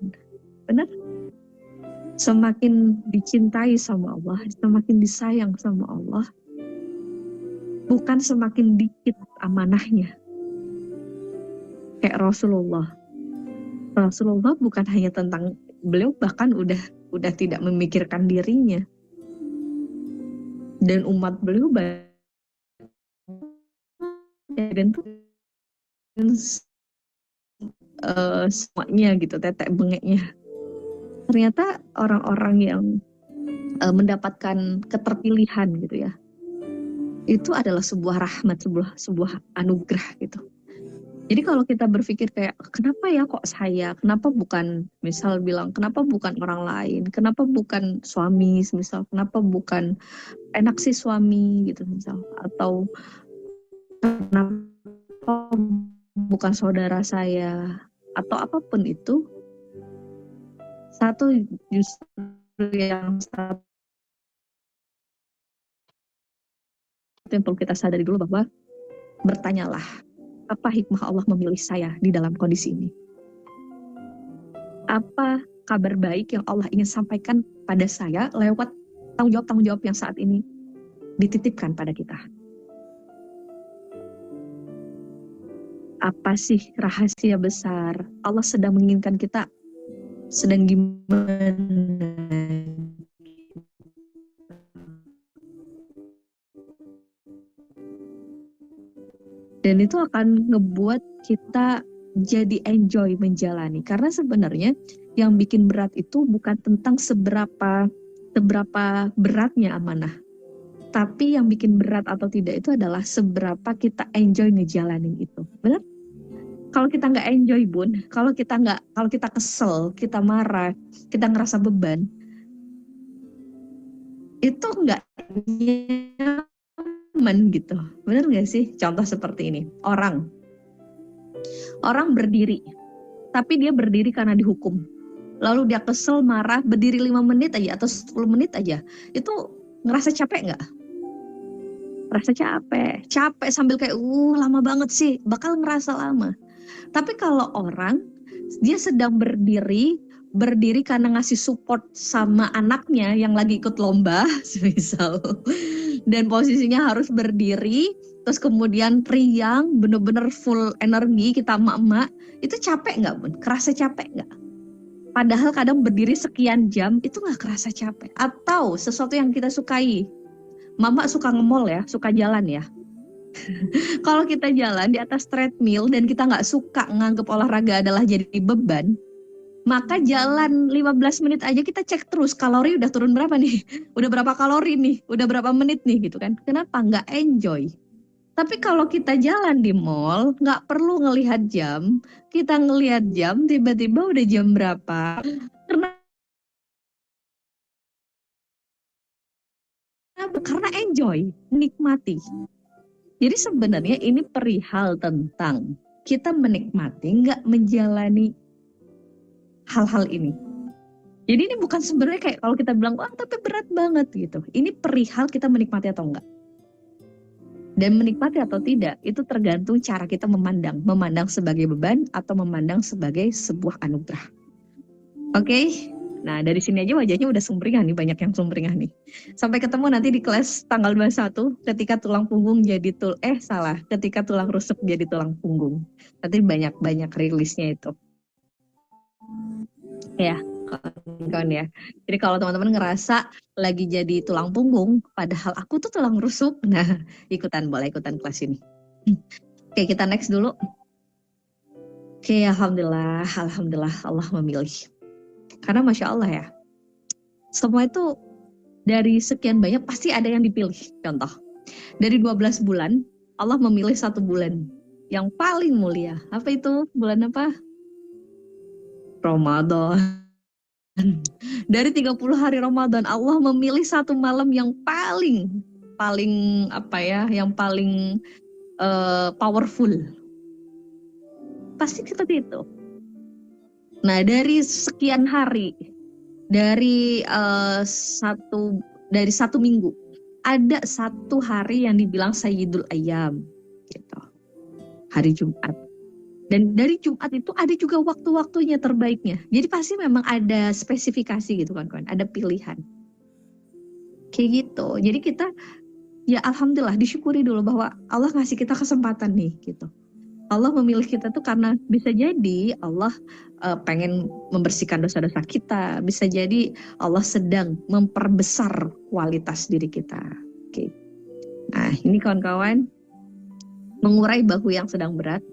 Benar? Semakin dicintai sama Allah, semakin disayang sama Allah. Bukan semakin dikit amanahnya. Kayak Rasulullah. Rasulullah bukan hanya tentang, beliau bahkan udah tidak memikirkan dirinya. Dan umat beliau dan semuanya gitu, tetek bengeknya. Ternyata orang-orang yang mendapatkan keterpilihan gitu ya, itu adalah sebuah rahmat, sebuah anugerah gitu. Jadi kalau kita berpikir kayak, kenapa ya kok saya, kenapa bukan, misal bilang, kenapa bukan orang lain, kenapa bukan suami, misal, kenapa bukan enak sih suami gitu misal, atau kenapa bukan saudara saya, atau apapun itu, satu justru yang perlu kita sadari dulu bahwa bertanyalah, apa hikmah Allah memilih saya di dalam kondisi ini? Apa kabar baik yang Allah ingin sampaikan pada saya lewat tanggung jawab yang saat ini dititipkan pada kita? Apa sih rahasia besar? Allah sedang menginginkan kita sedang gimana? Dan itu akan ngebuat kita jadi enjoy menjalani. Karena sebenarnya yang bikin berat itu bukan tentang seberapa beratnya amanah. Tapi yang bikin berat atau tidak itu adalah seberapa kita enjoy ngejalanin itu. Benar? Kalau kita nggak enjoy, Bun, kalau kita kesel, kita marah, kita ngerasa beban, itu nggak nyaman gitu. Benar nggak sih? Contoh seperti ini. Orang berdiri, tapi dia berdiri karena dihukum. Lalu dia kesel, marah, berdiri 5 menit aja atau 10 menit aja. Itu ngerasa capek nggak? Ngerasa capek sambil kayak lama banget sih, bakal ngerasa lama. Tapi kalau orang, dia sedang berdiri karena ngasih support sama anaknya yang lagi ikut lomba, misal. Dan posisinya harus berdiri, terus kemudian riang, bener-bener full energi, kita emak-emak, itu capek nggak, Bun? Kerasa capek nggak? Padahal kadang berdiri sekian jam, itu nggak kerasa capek. Atau sesuatu yang kita sukai. Mama suka nge-mall ya, suka jalan ya. Kalau kita jalan di atas treadmill dan kita nggak suka nganggep olahraga adalah jadi beban, maka jalan 15 menit aja kita cek terus kalori udah turun berapa nih, udah berapa kalori nih, udah berapa menit nih gitu kan. Kenapa? Nggak enjoy. Tapi kalau kita jalan di mall, nggak perlu ngelihat jam, kita ngelihat jam tiba-tiba udah jam berapa. Karena enjoy, nikmati. Jadi sebenarnya ini perihal tentang kita menikmati, nggak menjalani hal-hal ini. Jadi ini bukan sebenarnya kayak kalau kita bilang, wah tapi berat banget gitu. Ini perihal kita menikmati atau enggak. Dan menikmati atau tidak, itu tergantung cara kita memandang. Memandang sebagai beban atau memandang sebagai sebuah anugerah. Oke? Nah, dari sini aja wajahnya udah sumringah nih, banyak yang sumringah nih. Sampai ketemu nanti di kelas tanggal 21, ketika tulang punggung jadi ketika tulang rusuk jadi tulang punggung. Nanti banyak rilisnya itu. Ya, kawan-kawan ya. Jadi kalau teman-teman ngerasa lagi jadi tulang punggung, padahal aku tuh tulang rusuk, nah boleh ikutan kelas ini. Oke, kita next dulu. Oke, alhamdulillah Allah memilih. Karena Masya Allah ya, semua itu dari sekian banyak pasti ada yang dipilih. Contoh, dari 12 bulan, Allah memilih 1 bulan yang paling mulia. Apa itu? Bulan apa? Ramadan. Dari 30 hari Ramadan, Allah memilih 1 malam yang paling powerful. Pasti seperti itu. Nah, dari sekian hari, dari 1 minggu, ada 1 hari yang dibilang Sayyidul Ayyam, gitu. Hari Jumat. Dan dari Jumat itu ada juga waktu-waktunya terbaiknya. Jadi pasti memang ada spesifikasi gitu kan, ada pilihan. Kayak gitu. Jadi kita ya alhamdulillah disyukuri dulu bahwa Allah ngasih kita kesempatan nih gitu. Allah memilih kita tuh karena bisa jadi Allah pengen membersihkan dosa-dosa kita. Bisa jadi Allah sedang memperbesar kualitas diri kita. Oke. Nah, ini kawan-kawan mengurai bahu yang sedang berat.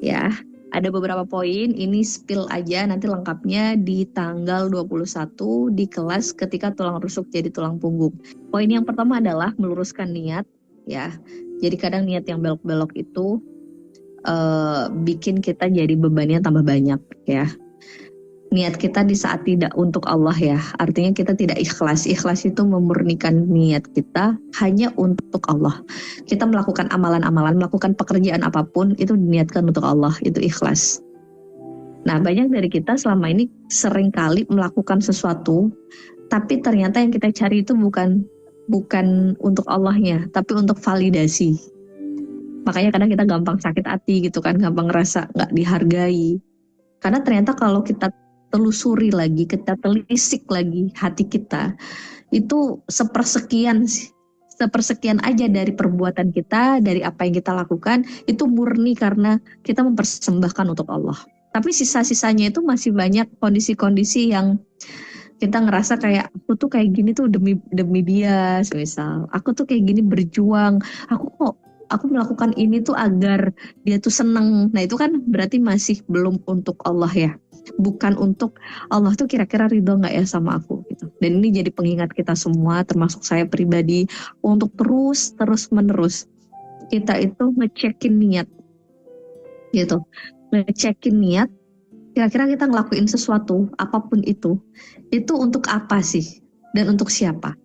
Ya, ada beberapa poin, ini spill aja, nanti lengkapnya di tanggal 21 di kelas ketika tulang rusuk jadi tulang punggung. Poin yang pertama adalah meluruskan niat, ya. Jadi kadang niat yang belok-belok itu bikin kita jadi bebannya tambah banyak, ya. Niat kita di saat tidak untuk Allah ya, artinya kita tidak ikhlas. Ikhlas itu memurnikan niat kita hanya untuk Allah. Kita melakukan amalan-amalan, melakukan pekerjaan apapun itu diniatkan untuk Allah, itu ikhlas. Nah, banyak dari kita selama ini seringkali melakukan sesuatu, tapi ternyata yang kita cari itu bukan untuk Allahnya, tapi untuk validasi. Makanya kadang kita gampang sakit hati gitu kan, gampang ngerasa gak dihargai. Karena ternyata kalau kita telusuri lagi, kita telisik lagi hati kita, itu sepersekian aja dari perbuatan kita, dari apa yang kita lakukan, itu murni karena kita mempersembahkan untuk Allah. Tapi sisa-sisanya itu masih banyak kondisi-kondisi yang kita ngerasa kayak aku tuh kayak gini tuh demi dia, misal aku tuh kayak gini berjuang, aku melakukan ini tuh agar dia tuh seneng. Nah itu kan berarti masih belum untuk Allah ya, bukan untuk Allah tuh kira-kira ridho nggak ya sama aku gitu. Dan ini jadi pengingat kita semua, termasuk saya pribadi, untuk terus menerus kita itu ngecekin niat gitu, ngecekin niat. Kira-kira kita ngelakuin sesuatu apapun itu untuk apa sih dan untuk siapa.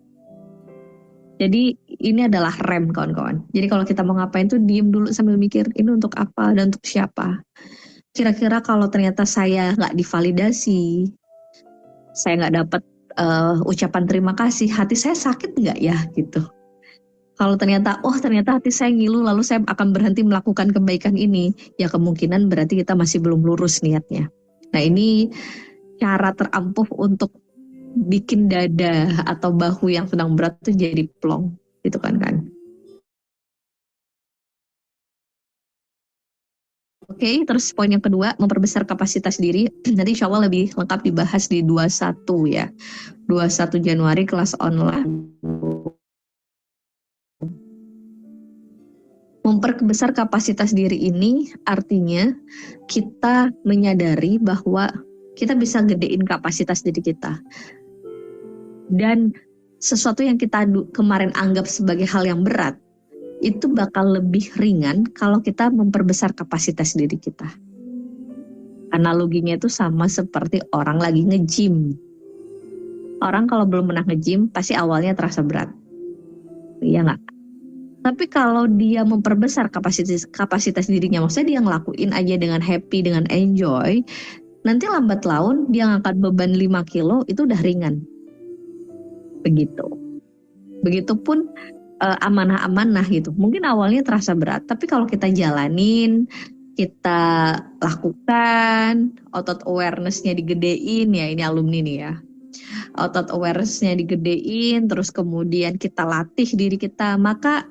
Jadi ini adalah rem kawan-kawan. Jadi kalau kita mau ngapain tuh diem dulu sambil mikir ini untuk apa dan untuk siapa. Kira-kira kalau ternyata saya nggak divalidasi, saya nggak dapat ucapan terima kasih, hati saya sakit nggak ya gitu. Kalau ternyata hati saya ngilu lalu saya akan berhenti melakukan kebaikan ini, ya kemungkinan berarti kita masih belum lurus niatnya. Nah ini cara terampuh untuk bikin dada atau bahu yang sedang berat tuh jadi plong gitu kan. Oke, terus poin yang kedua, memperbesar kapasitas diri. Nanti insya Allah lebih lengkap dibahas di 21 ya. 21 Januari kelas online. Memperbesar kapasitas diri ini artinya kita menyadari bahwa kita bisa gedein kapasitas diri kita. Dan sesuatu yang kita kemarin anggap sebagai hal yang berat, itu bakal lebih ringan kalau kita memperbesar kapasitas diri kita. Analoginya itu sama seperti orang lagi nge-gym. Orang kalau belum pernah nge-gym, pasti awalnya terasa berat. Iya nggak? Tapi kalau dia memperbesar kapasitas dirinya, maksudnya dia ngelakuin aja dengan happy, dengan enjoy, nanti lambat laun dia ngangkat beban 5 kilo, itu udah ringan. Begitupun amanah-amanah gitu. Mungkin awalnya terasa berat, tapi kalau kita jalanin, kita lakukan, otot awareness-nya digedein ya, ini alumni nih ya. Otot awareness-nya digedein, terus kemudian kita latih diri kita, maka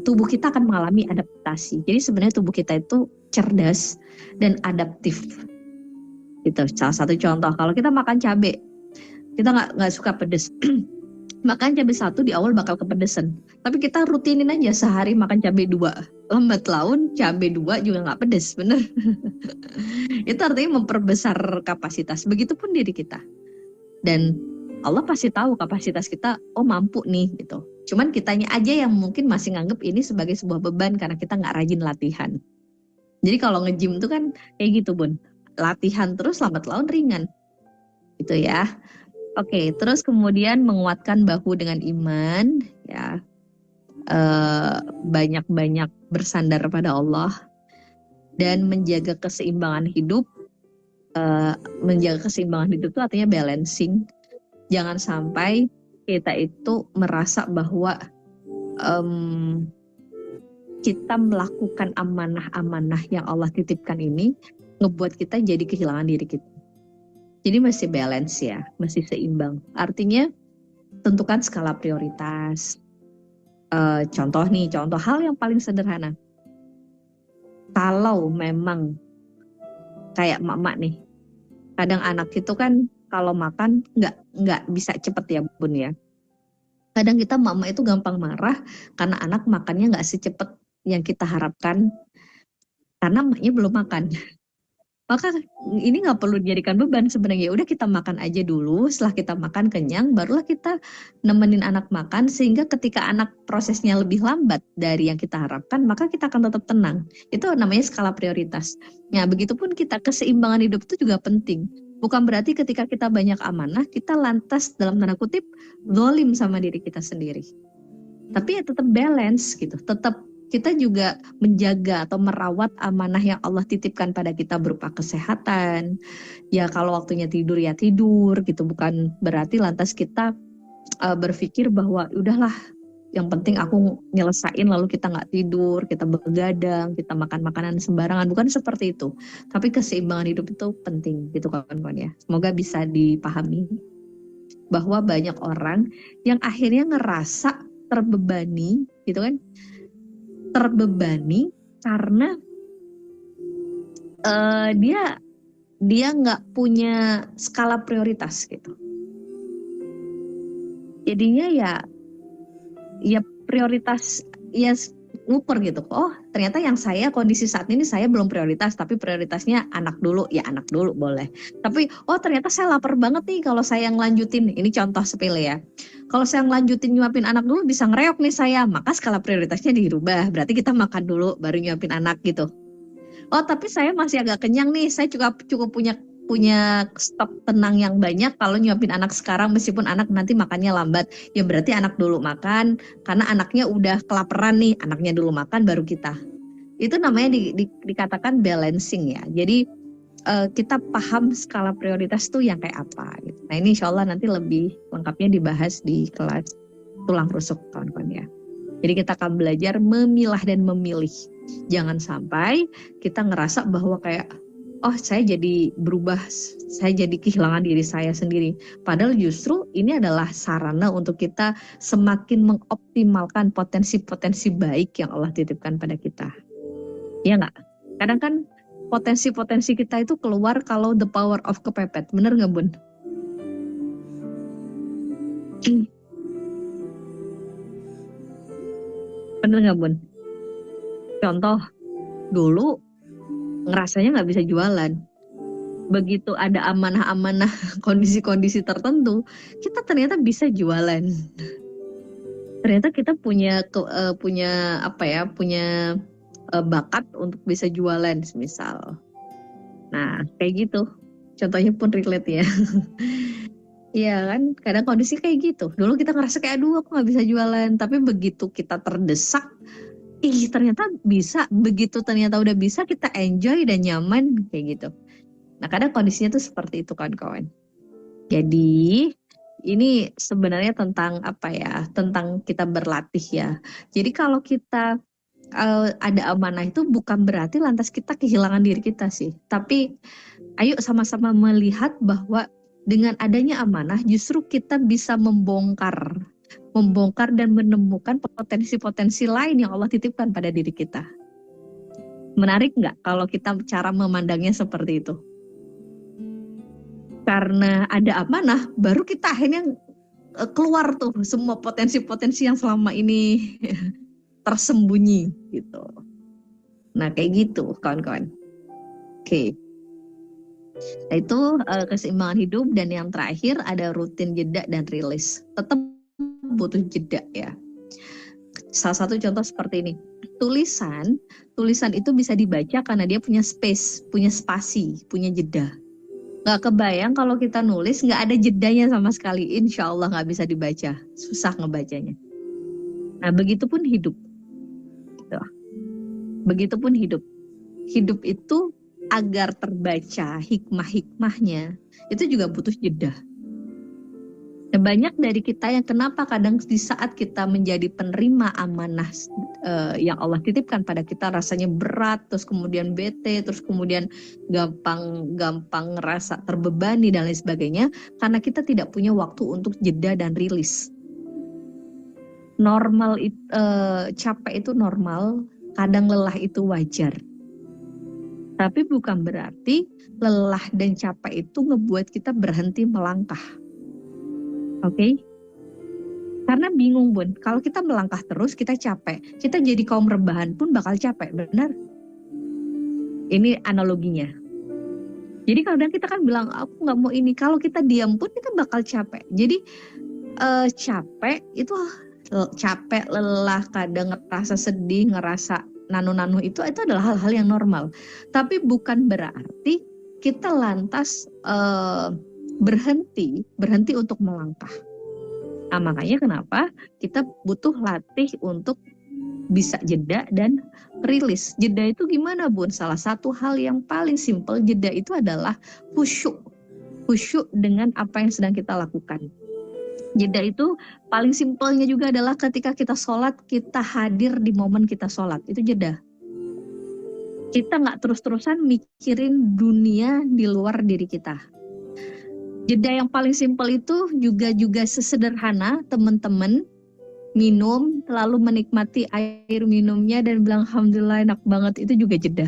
tubuh kita akan mengalami adaptasi. Jadi sebenarnya tubuh kita itu cerdas dan adaptif. Gitu. Salah satu contoh, kalau kita makan cabai, kita nggak suka pedes. Makan cabai 1 di awal bakal kepedesan. Tapi kita rutinin aja sehari makan cabai 2. Lambat laun cabai 2 juga nggak pedes, bener. Itu artinya memperbesar kapasitas. Begitupun diri kita. Dan Allah pasti tahu kapasitas kita, oh mampu nih gitu. Cuman kitanya aja yang mungkin masih nganggep ini sebagai sebuah beban karena kita nggak rajin latihan. Jadi kalau nge-gym tuh kan kayak gitu Bun. Latihan terus lambat laun ringan. Gitu ya. Oke, terus kemudian menguatkan bahu dengan iman, ya, banyak-banyak bersandar pada Allah dan menjaga keseimbangan hidup. Menjaga keseimbangan hidup itu artinya balancing. Jangan sampai kita itu merasa bahwa kita melakukan amanah-amanah yang Allah titipkan ini ngebuat kita jadi kehilangan diri kita. Jadi mesti balance ya, mesti seimbang. Artinya tentukan skala prioritas. Contoh hal yang paling sederhana. Kalau memang kayak emak-emak nih, kadang anak itu kan kalau makan nggak bisa cepet ya Bun ya. Kadang kita emak-emak itu gampang marah karena anak makannya nggak secepat yang kita harapkan karena emaknya belum makan. Maka ini nggak perlu dijadikan beban sebenarnya. Udah kita makan aja dulu, setelah kita makan kenyang, barulah kita nemenin anak makan, sehingga ketika anak prosesnya lebih lambat dari yang kita harapkan, maka kita akan tetap tenang. Itu namanya skala prioritas. Nah, begitupun kita, keseimbangan hidup itu juga penting. Bukan berarti ketika kita banyak amanah, kita lantas dalam tanda kutip zalim sama diri kita sendiri. Tapi ya tetap balance gitu, tetap kita juga menjaga atau merawat amanah yang Allah titipkan pada kita berupa kesehatan. Ya kalau waktunya tidur ya tidur gitu, bukan berarti lantas kita berpikir bahwa udahlah yang penting aku nyelesain lalu kita nggak tidur, kita begadang, kita makan makanan sembarangan. Bukan seperti itu. Tapi keseimbangan hidup itu penting gitu kawan-kawan ya. Semoga bisa dipahami bahwa banyak orang yang akhirnya ngerasa terbebani gitu kan. Terbebani karena dia nggak punya skala prioritas gitu. Jadinya ya prioritas ya nguper gitu. Oh ternyata yang kondisi saat ini saya belum prioritas, tapi prioritasnya anak dulu, ya anak dulu boleh. Tapi oh ternyata saya lapar banget nih kalau saya ngelanjutin, ini contoh sepele ya. Kalau saya ngelanjutin nyuapin anak dulu bisa ngereok nih saya, maka skala prioritasnya dirubah. Berarti kita makan dulu baru nyuapin anak gitu. Oh tapi saya masih agak kenyang nih, saya cukup punya stok tenang yang banyak kalau nyuapin anak sekarang meskipun anak nanti makannya lambat. Ya berarti anak dulu makan karena anaknya udah kelaparan nih, anaknya dulu makan baru kita. Itu namanya dikatakan balancing ya. Jadi kita paham skala prioritas tuh yang kayak apa gitu. Nah ini insya Allah nanti lebih lengkapnya dibahas di kelas tulang rusuk kawan-kawan ya. Jadi kita akan belajar memilah dan memilih. Jangan sampai kita ngerasa bahwa kayak oh saya jadi berubah, saya jadi kehilangan diri saya sendiri. Padahal justru ini adalah sarana untuk kita semakin mengoptimalkan potensi-potensi baik yang Allah titipkan pada kita. Iya nggak? Kadang kan potensi-potensi kita itu keluar kalau the power of kepepet. Bener nggak Bun? Bener nggak Bun? Contoh, dulu ngerasanya nggak bisa jualan. Begitu ada amanah-amanah kondisi-kondisi tertentu, kita ternyata bisa jualan. Ternyata kita punya bakat untuk bisa jualan misal. Nah kayak gitu. Contohnya pun relate ya. Iya kan, kadang kondisi kayak gitu. Dulu kita ngerasa kayak aduh aku nggak bisa jualan. Tapi begitu kita terdesak, ternyata bisa. Begitu ternyata udah bisa, kita enjoy dan nyaman kayak gitu. Nah kadang kondisinya tuh seperti itu kawan-kawan. Jadi ini sebenarnya tentang apa ya? Tentang kita berlatih ya. Jadi kalau kita ada amanah itu bukan berarti lantas kita kehilangan diri kita sih. Tapi ayo sama-sama melihat bahwa dengan adanya amanah justru kita bisa membongkar dan menemukan potensi-potensi lain yang Allah titipkan pada diri kita. Menarik nggak kalau kita cara memandangnya seperti itu? Karena ada amanah, baru kita akhirnya keluar tuh semua potensi-potensi yang selama ini tersembunyi gitu. Nah kayak gitu kawan-kawan. Oke. Nah, itu keseimbangan hidup, dan yang terakhir ada rutin jeda dan rilis. Tetap butuh jeda ya. Salah satu contoh seperti ini. Tulisan itu bisa dibaca karena dia punya space, punya spasi, punya jeda. Gak kebayang kalau kita nulis gak ada jedanya sama sekali, insya Allah gak bisa dibaca, susah ngebacanya. Nah begitupun hidup. Begitupun hidup. Hidup itu agar terbaca hikmah-hikmahnya itu juga butuh jeda. Nah, banyak dari kita yang kenapa kadang di saat kita menjadi penerima amanah yang Allah titipkan pada kita rasanya berat, terus kemudian bete, terus kemudian gampang ngerasa terbebani dan lain sebagainya, karena kita tidak punya waktu untuk jeda dan rilis. Normal capek itu normal, kadang lelah itu wajar. Tapi bukan berarti lelah dan capek itu ngebuat kita berhenti melangkah. Oke? Karena bingung Bun, kalau kita melangkah terus kita capek. Kita jadi kaum rebahan pun bakal capek, benar? Ini analoginya. Jadi kadang kita kan bilang, aku gak mau ini. Kalau kita diam pun kita bakal capek. Jadi capek itu capek, lelah, kadang ngerasa sedih, ngerasa nanu-nanu itu adalah hal-hal yang normal. Tapi bukan berarti kita lantas berhenti untuk melangkah. Nah, makanya kenapa kita butuh latih untuk bisa jeda dan rilis. Jeda itu gimana Bun? Salah satu hal yang paling simpel jeda itu adalah khusyuk. Khusyuk dengan apa yang sedang kita lakukan. Jeda itu paling simpelnya juga adalah ketika kita sholat, kita hadir di momen kita sholat. Itu jeda. Kita nggak terus-terusan mikirin dunia di luar diri kita. Jeda yang paling simpel itu juga sesederhana teman-teman minum, lalu menikmati air minumnya dan bilang alhamdulillah enak banget, itu juga jeda.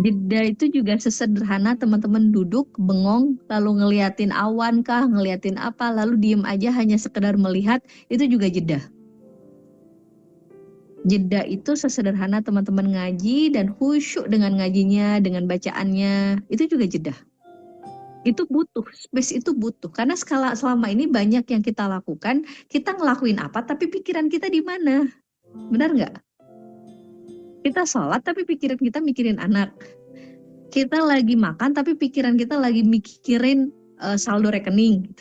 Jeda itu juga sesederhana teman-teman duduk bengong lalu ngeliatin awan kah, ngeliatin apa, lalu diem aja hanya sekedar melihat, itu juga jeda. Jeda itu sesederhana teman-teman ngaji dan khusyuk dengan ngajinya, dengan bacaannya, itu juga jeda. Itu butuh, space itu butuh. Karena selama ini banyak yang kita lakukan, kita ngelakuin apa tapi pikiran kita di mana? Benar nggak? Kita sholat tapi pikiran kita mikirin anak. Kita lagi makan tapi pikiran kita lagi mikirin saldo rekening.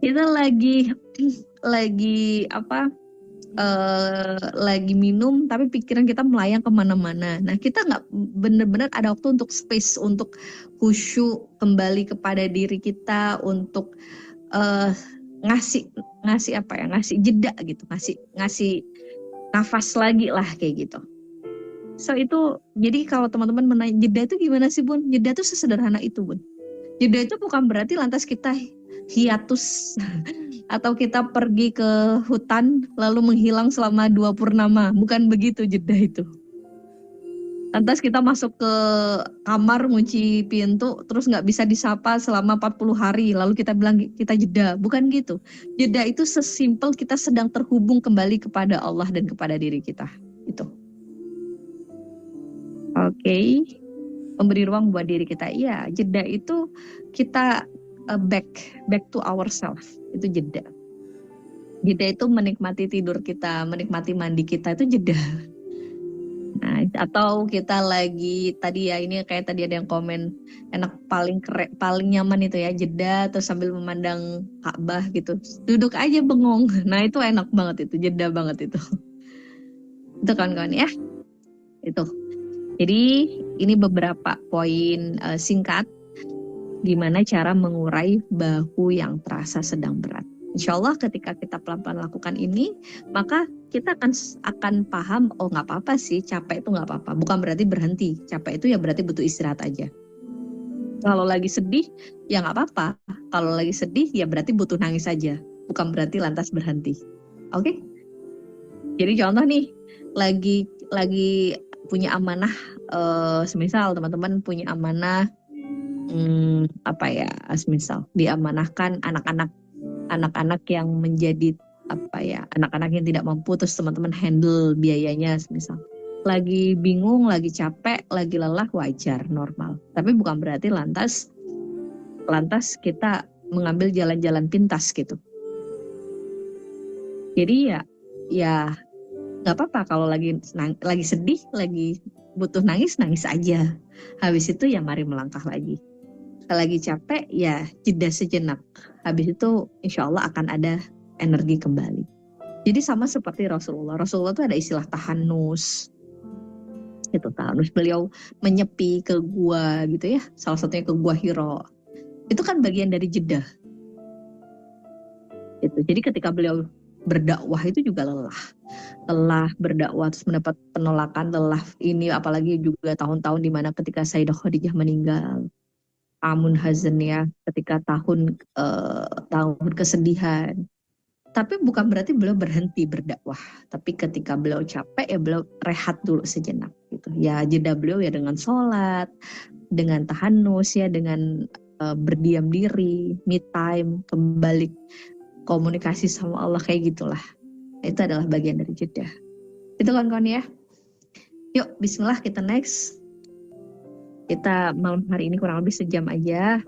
Kita lagi lagi minum tapi pikiran kita melayang kemana-mana. Nah kita nggak benar-benar ada waktu untuk space, untuk khusyuk kembali kepada diri kita, untuk ngasih jeda gitu, ngasih nafas lagi lah kayak gitu. So itu jadi kalau teman-teman menanya jeda itu gimana sih Bun? Jeda itu sesederhana itu Bun. Jeda itu bukan berarti lantas kita hiatus atau kita pergi ke hutan lalu menghilang selama 2 purnama. Bukan begitu jeda itu. Lantas kita masuk ke kamar, ngunci pintu, terus nggak bisa disapa selama 40 hari, lalu kita bilang kita jeda. Bukan gitu. Jeda itu sesimpel kita sedang terhubung kembali kepada Allah dan kepada diri kita. Itu. Oke. Memberi ruang buat diri kita. Iya, jeda itu kita back to ourselves, itu jeda. Jeda itu menikmati tidur kita, menikmati mandi kita, itu jeda. Nah, atau kita lagi tadi ya, ini kayak tadi ada yang komen enak, paling nyaman itu ya jeda terus sambil memandang Ka'bah gitu, duduk aja bengong. Nah itu enak banget, itu jeda banget itu. Itu kawan-kawan ya. Itu. Jadi ini beberapa poin singkat gimana cara mengurai bahu yang terasa sedang berat. Insya Allah ketika kita pelan-pelan lakukan ini, maka kita akan paham, oh nggak apa-apa sih, capek itu nggak apa-apa. Bukan berarti berhenti, capek itu ya berarti butuh istirahat aja. Kalau lagi sedih, ya nggak apa-apa. Kalau lagi sedih, ya berarti butuh nangis aja. Bukan berarti lantas berhenti. Oke? Jadi contoh nih, lagi punya amanah, semisal teman-teman punya amanah, apa ya, semisal diamanahkan anak-anak yang menjadi anak-anak yang tidak mampu, terus teman-teman handle biayanya, misal lagi bingung, lagi capek, lagi lelah, wajar, normal. Tapi bukan berarti lantas kita mengambil jalan-jalan pintas gitu. Jadi ya nggak apa-apa kalau lagi sedih, lagi butuh nangis aja. Habis itu ya mari melangkah lagi. Kalau lagi capek ya jeda sejenak. Habis itu insya Allah akan ada energi kembali. Jadi sama seperti Rasulullah. Rasulullah itu ada istilah tahanus. Itu tahanus. Beliau menyepi ke gua gitu ya. Salah satunya ke gua Hiro. Itu kan bagian dari jeda. Gitu. Jadi ketika beliau berdakwah itu juga lelah berdakwah, terus mendapat penolakan, lelah ini, apalagi juga tahun-tahun dimana ketika Sayyidah Khadijah meninggal, amun hazan ya, ketika tahun kesedihan. Tapi bukan berarti beliau berhenti berdakwah, tapi ketika beliau capek ya beliau rehat dulu sejenak gitu. Ya jeda beliau ya dengan sholat, dengan tahanus ya, dengan berdiam diri, me time, kembali komunikasi sama Allah, kayak gitulah. Itu adalah bagian dari jeda. Itu kawan-kawan ya. Yuk bismillah kita next. Kita malam hari ini kurang lebih sejam aja.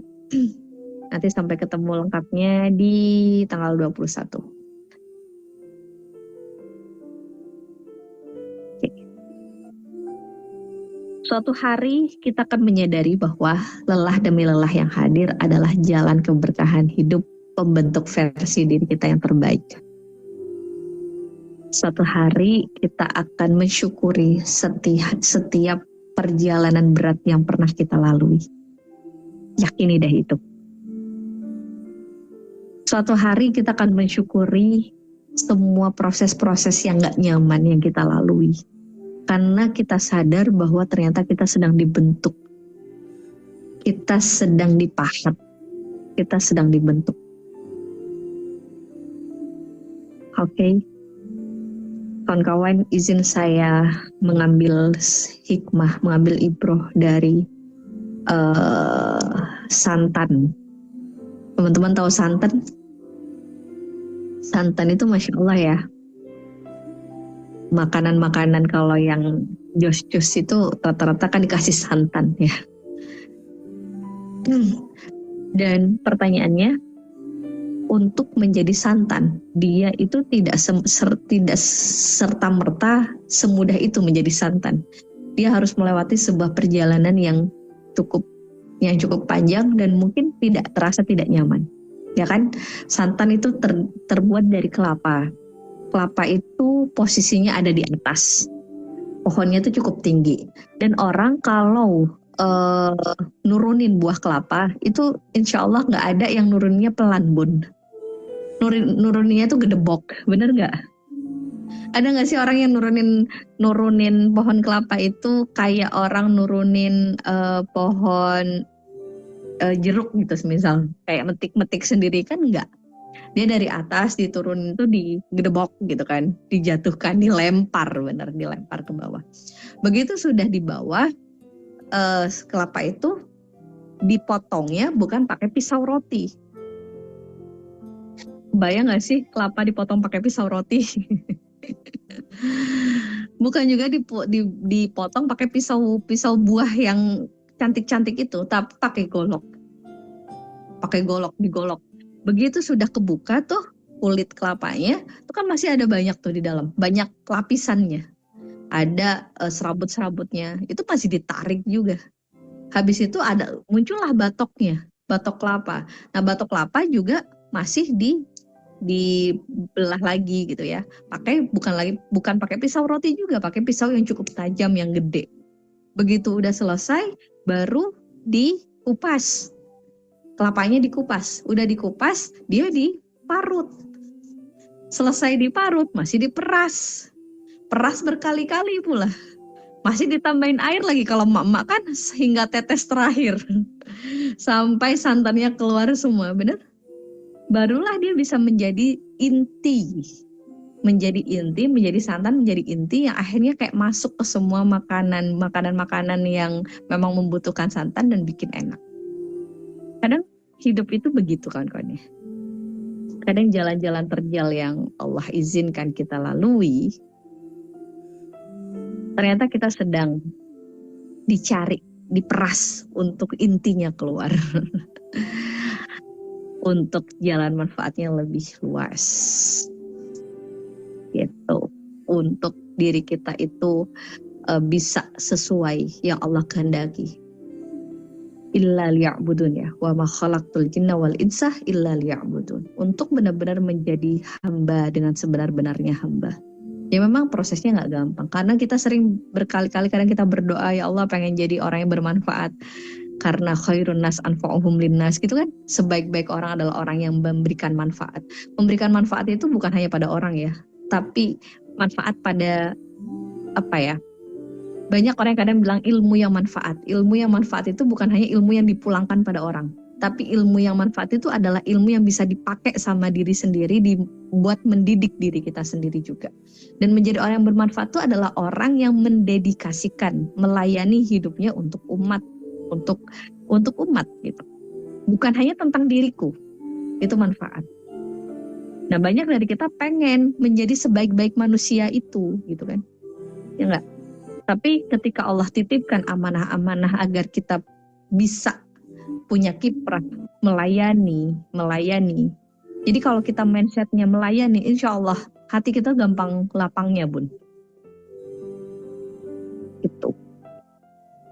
Nanti sampai ketemu lengkapnya di tanggal 21. Oke. Suatu hari kita akan menyadari bahwa lelah demi lelah yang hadir adalah jalan keberkahan hidup, pembentuk versi diri kita yang terbaik. Suatu hari kita akan mensyukuri setiap perjalanan berat yang pernah kita lalui. Yakini deh itu. Suatu hari kita akan mensyukuri semua proses-proses yang gak nyaman yang kita lalui. Karena kita sadar bahwa ternyata kita sedang dibentuk. Kita sedang dipahat. Kita sedang dibentuk. Oke. Kawan-kawan, izin saya mengambil hikmah, mengambil ibroh dari santan. Teman-teman tahu santan? Santan itu Masya Allah ya. Makanan-makanan kalau yang jos-jos itu rata-rata kan dikasih santan ya. Dan pertanyaannya, untuk menjadi santan, dia itu tidak serta-merta semudah itu menjadi santan. Dia harus melewati sebuah perjalanan yang cukup panjang dan mungkin terasa tidak nyaman. Ya kan? Santan itu terbuat dari kelapa. Kelapa itu posisinya ada di atas. Pohonnya itu cukup tinggi. Dan orang kalau nurunin buah kelapa itu insya Allah nggak ada yang nuruninnya pelan bun. Nuruninnya tuh gedebok, bener nggak? Ada nggak sih orang yang nurunin pohon kelapa itu kayak orang nurunin pohon jeruk gitu, misal kayak metik sendiri kan nggak? Dia dari atas diturunin tuh digedebok gitu kan, dijatuhkan, dilempar ke bawah. Begitu sudah di bawah, kelapa itu dipotongnya bukan pakai pisau roti. Bayang gak sih kelapa dipotong pakai pisau roti? Bukan juga dipotong pakai pisau buah yang cantik-cantik itu, tapi pakai golok. Digolok. Begitu sudah kebuka tuh kulit kelapanya, itu kan masih ada banyak tuh di dalam, banyak lapisannya. Ada serabut-serabutnya, itu masih ditarik juga. Habis itu muncullah batok kelapa. Nah, batok kelapa juga masih dibelah lagi gitu ya. Bukan pakai pisau roti juga, pakai pisau yang cukup tajam, yang gede. Begitu udah selesai, baru dikupas. Kelapanya dikupas, udah dikupas, dia diparut. Selesai diparut, masih diperas. Peras berkali-kali pula. Masih ditambahin air lagi kalau emak-emak kan hingga tetes terakhir. Sampai santannya keluar semua, bener? Barulah dia bisa menjadi inti. Menjadi inti, menjadi santan, menjadi inti yang akhirnya kayak masuk ke semua makanan-makanan yang memang membutuhkan santan dan bikin enak. Kadang hidup itu begitu kawan-kawan ya. Kadang jalan-jalan terjal yang Allah izinkan kita lalui, ternyata kita sedang dicari, diperas untuk intinya keluar. Untuk jalan manfaatnya lebih luas. Gitu. Untuk diri kita itu bisa sesuai yang Allah kehendaki. Illa liya'budun ya, wa ma khalaqtul jinna wal insa illa liya'budun. Untuk benar-benar menjadi hamba dengan sebenar-benarnya hamba. Ya memang prosesnya nggak gampang, karena kita sering berkali-kali kadang kita berdoa, ya Allah pengen jadi orang yang bermanfaat. Karena khairun nas anfa'uhum linnas gitu kan. Sebaik-baik orang adalah orang yang memberikan manfaat. Memberikan manfaat itu bukan hanya pada orang ya, tapi manfaat pada apa ya? Banyak orang yang kadang bilang ilmu yang manfaat. Ilmu yang manfaat itu bukan hanya ilmu yang dipulangkan pada orang, tapi ilmu yang manfaat itu adalah ilmu yang bisa dipakai sama diri sendiri, dibuat mendidik diri kita sendiri juga. Dan menjadi orang yang bermanfaat itu adalah orang yang mendedikasikan, melayani hidupnya untuk umat, untuk umat gitu. Bukan hanya tentang diriku, itu manfaat. Nah banyak dari kita pengen menjadi sebaik-baik manusia itu gitu kan, ya enggak? Tapi ketika Allah titipkan amanah-amanah agar kita bisa punya kiprah melayani. Jadi kalau kita mindsetnya melayani, insya Allah hati kita gampang lapangnya bun. Gitu.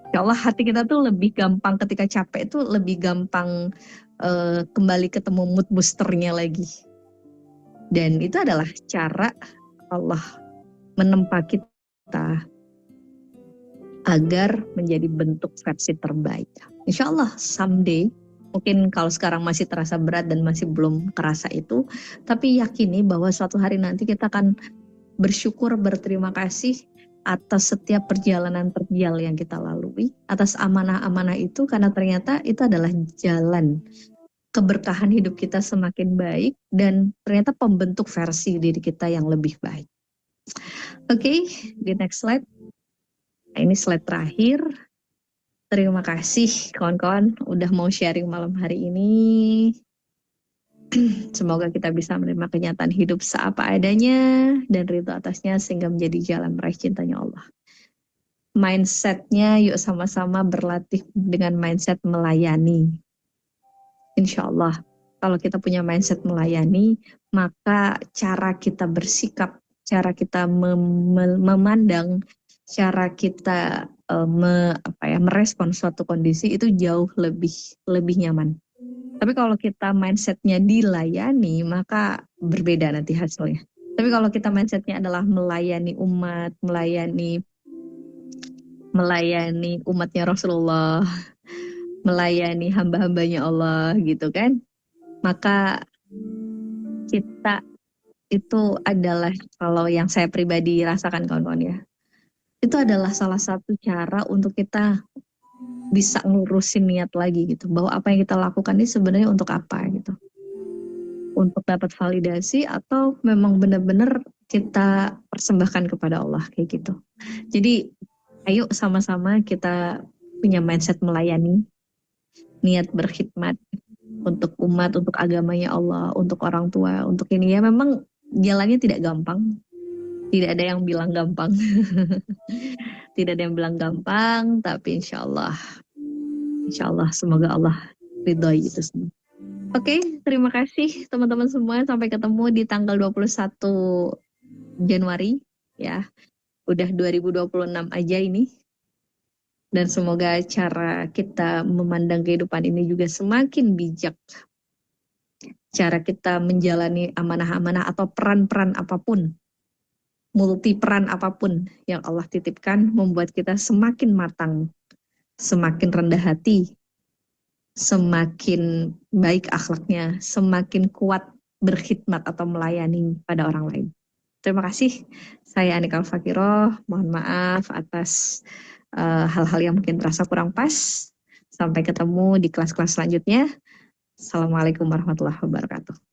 Insya Allah hati kita tuh lebih gampang ketika capek itu lebih gampang kembali ketemu mood boosternya lagi. Dan itu adalah cara Allah menempa kita agar menjadi bentuk versi terbaik. Insya Allah someday, mungkin kalau sekarang masih terasa berat dan masih belum kerasa itu, tapi yakini bahwa suatu hari nanti kita akan bersyukur, berterima kasih atas setiap perjalanan terjal yang kita lalui, atas amanah-amanah itu, karena ternyata itu adalah jalan keberkahan hidup kita semakin baik dan ternyata pembentuk versi diri kita yang lebih baik. Oke, di next slide. Nah, ini slide terakhir. Terima kasih kawan-kawan udah mau sharing malam hari ini. Semoga kita bisa menerima kenyataan hidup seapa adanya dan ridho atasnya sehingga menjadi jalan meraih cintanya Allah. Mindsetnya yuk sama-sama berlatih dengan mindset melayani. Insya Allah kalau kita punya mindset melayani, maka cara kita bersikap, cara kita memandang, cara kita merespon suatu kondisi itu jauh lebih nyaman. Tapi kalau kita mindsetnya dilayani, maka berbeda nanti hasilnya. Tapi kalau kita mindsetnya adalah melayani umat, melayani umatnya Rasulullah, melayani hamba-hambanya Allah gitu kan, maka kita itu adalah, kalau yang saya pribadi rasakan kawan-kawan ya, itu adalah salah satu cara untuk kita bisa ngurusin niat lagi gitu, bahwa apa yang kita lakukan ini sebenarnya untuk apa gitu, untuk dapat validasi atau memang benar-benar kita persembahkan kepada Allah kayak gitu. Jadi ayo sama-sama kita punya mindset melayani, niat berkhidmat untuk umat, untuk agamanya Allah, untuk orang tua, untuk ini ya. Memang jalannya tidak gampang, tidak ada yang bilang gampang. Tidak ada yang bilang gampang, tapi insya Allah semoga Allah ridhoi itu semua. Oke, terima kasih teman-teman semua. Sampai ketemu di tanggal 21 Januari ya. Udah 2026 aja ini. Dan semoga cara kita memandang kehidupan ini juga semakin bijak. Cara kita menjalani amanah-amanah atau peran-peran apapun, multi peran apapun yang Allah titipkan, membuat kita semakin matang, semakin rendah hati, semakin baik akhlaknya, semakin kuat berkhidmat atau melayani pada orang lain. Terima kasih. Saya Anika Al-Fakiroh. Mohon maaf atas hal-hal yang mungkin terasa kurang pas. Sampai ketemu di kelas-kelas selanjutnya. Assalamualaikum warahmatullahi wabarakatuh.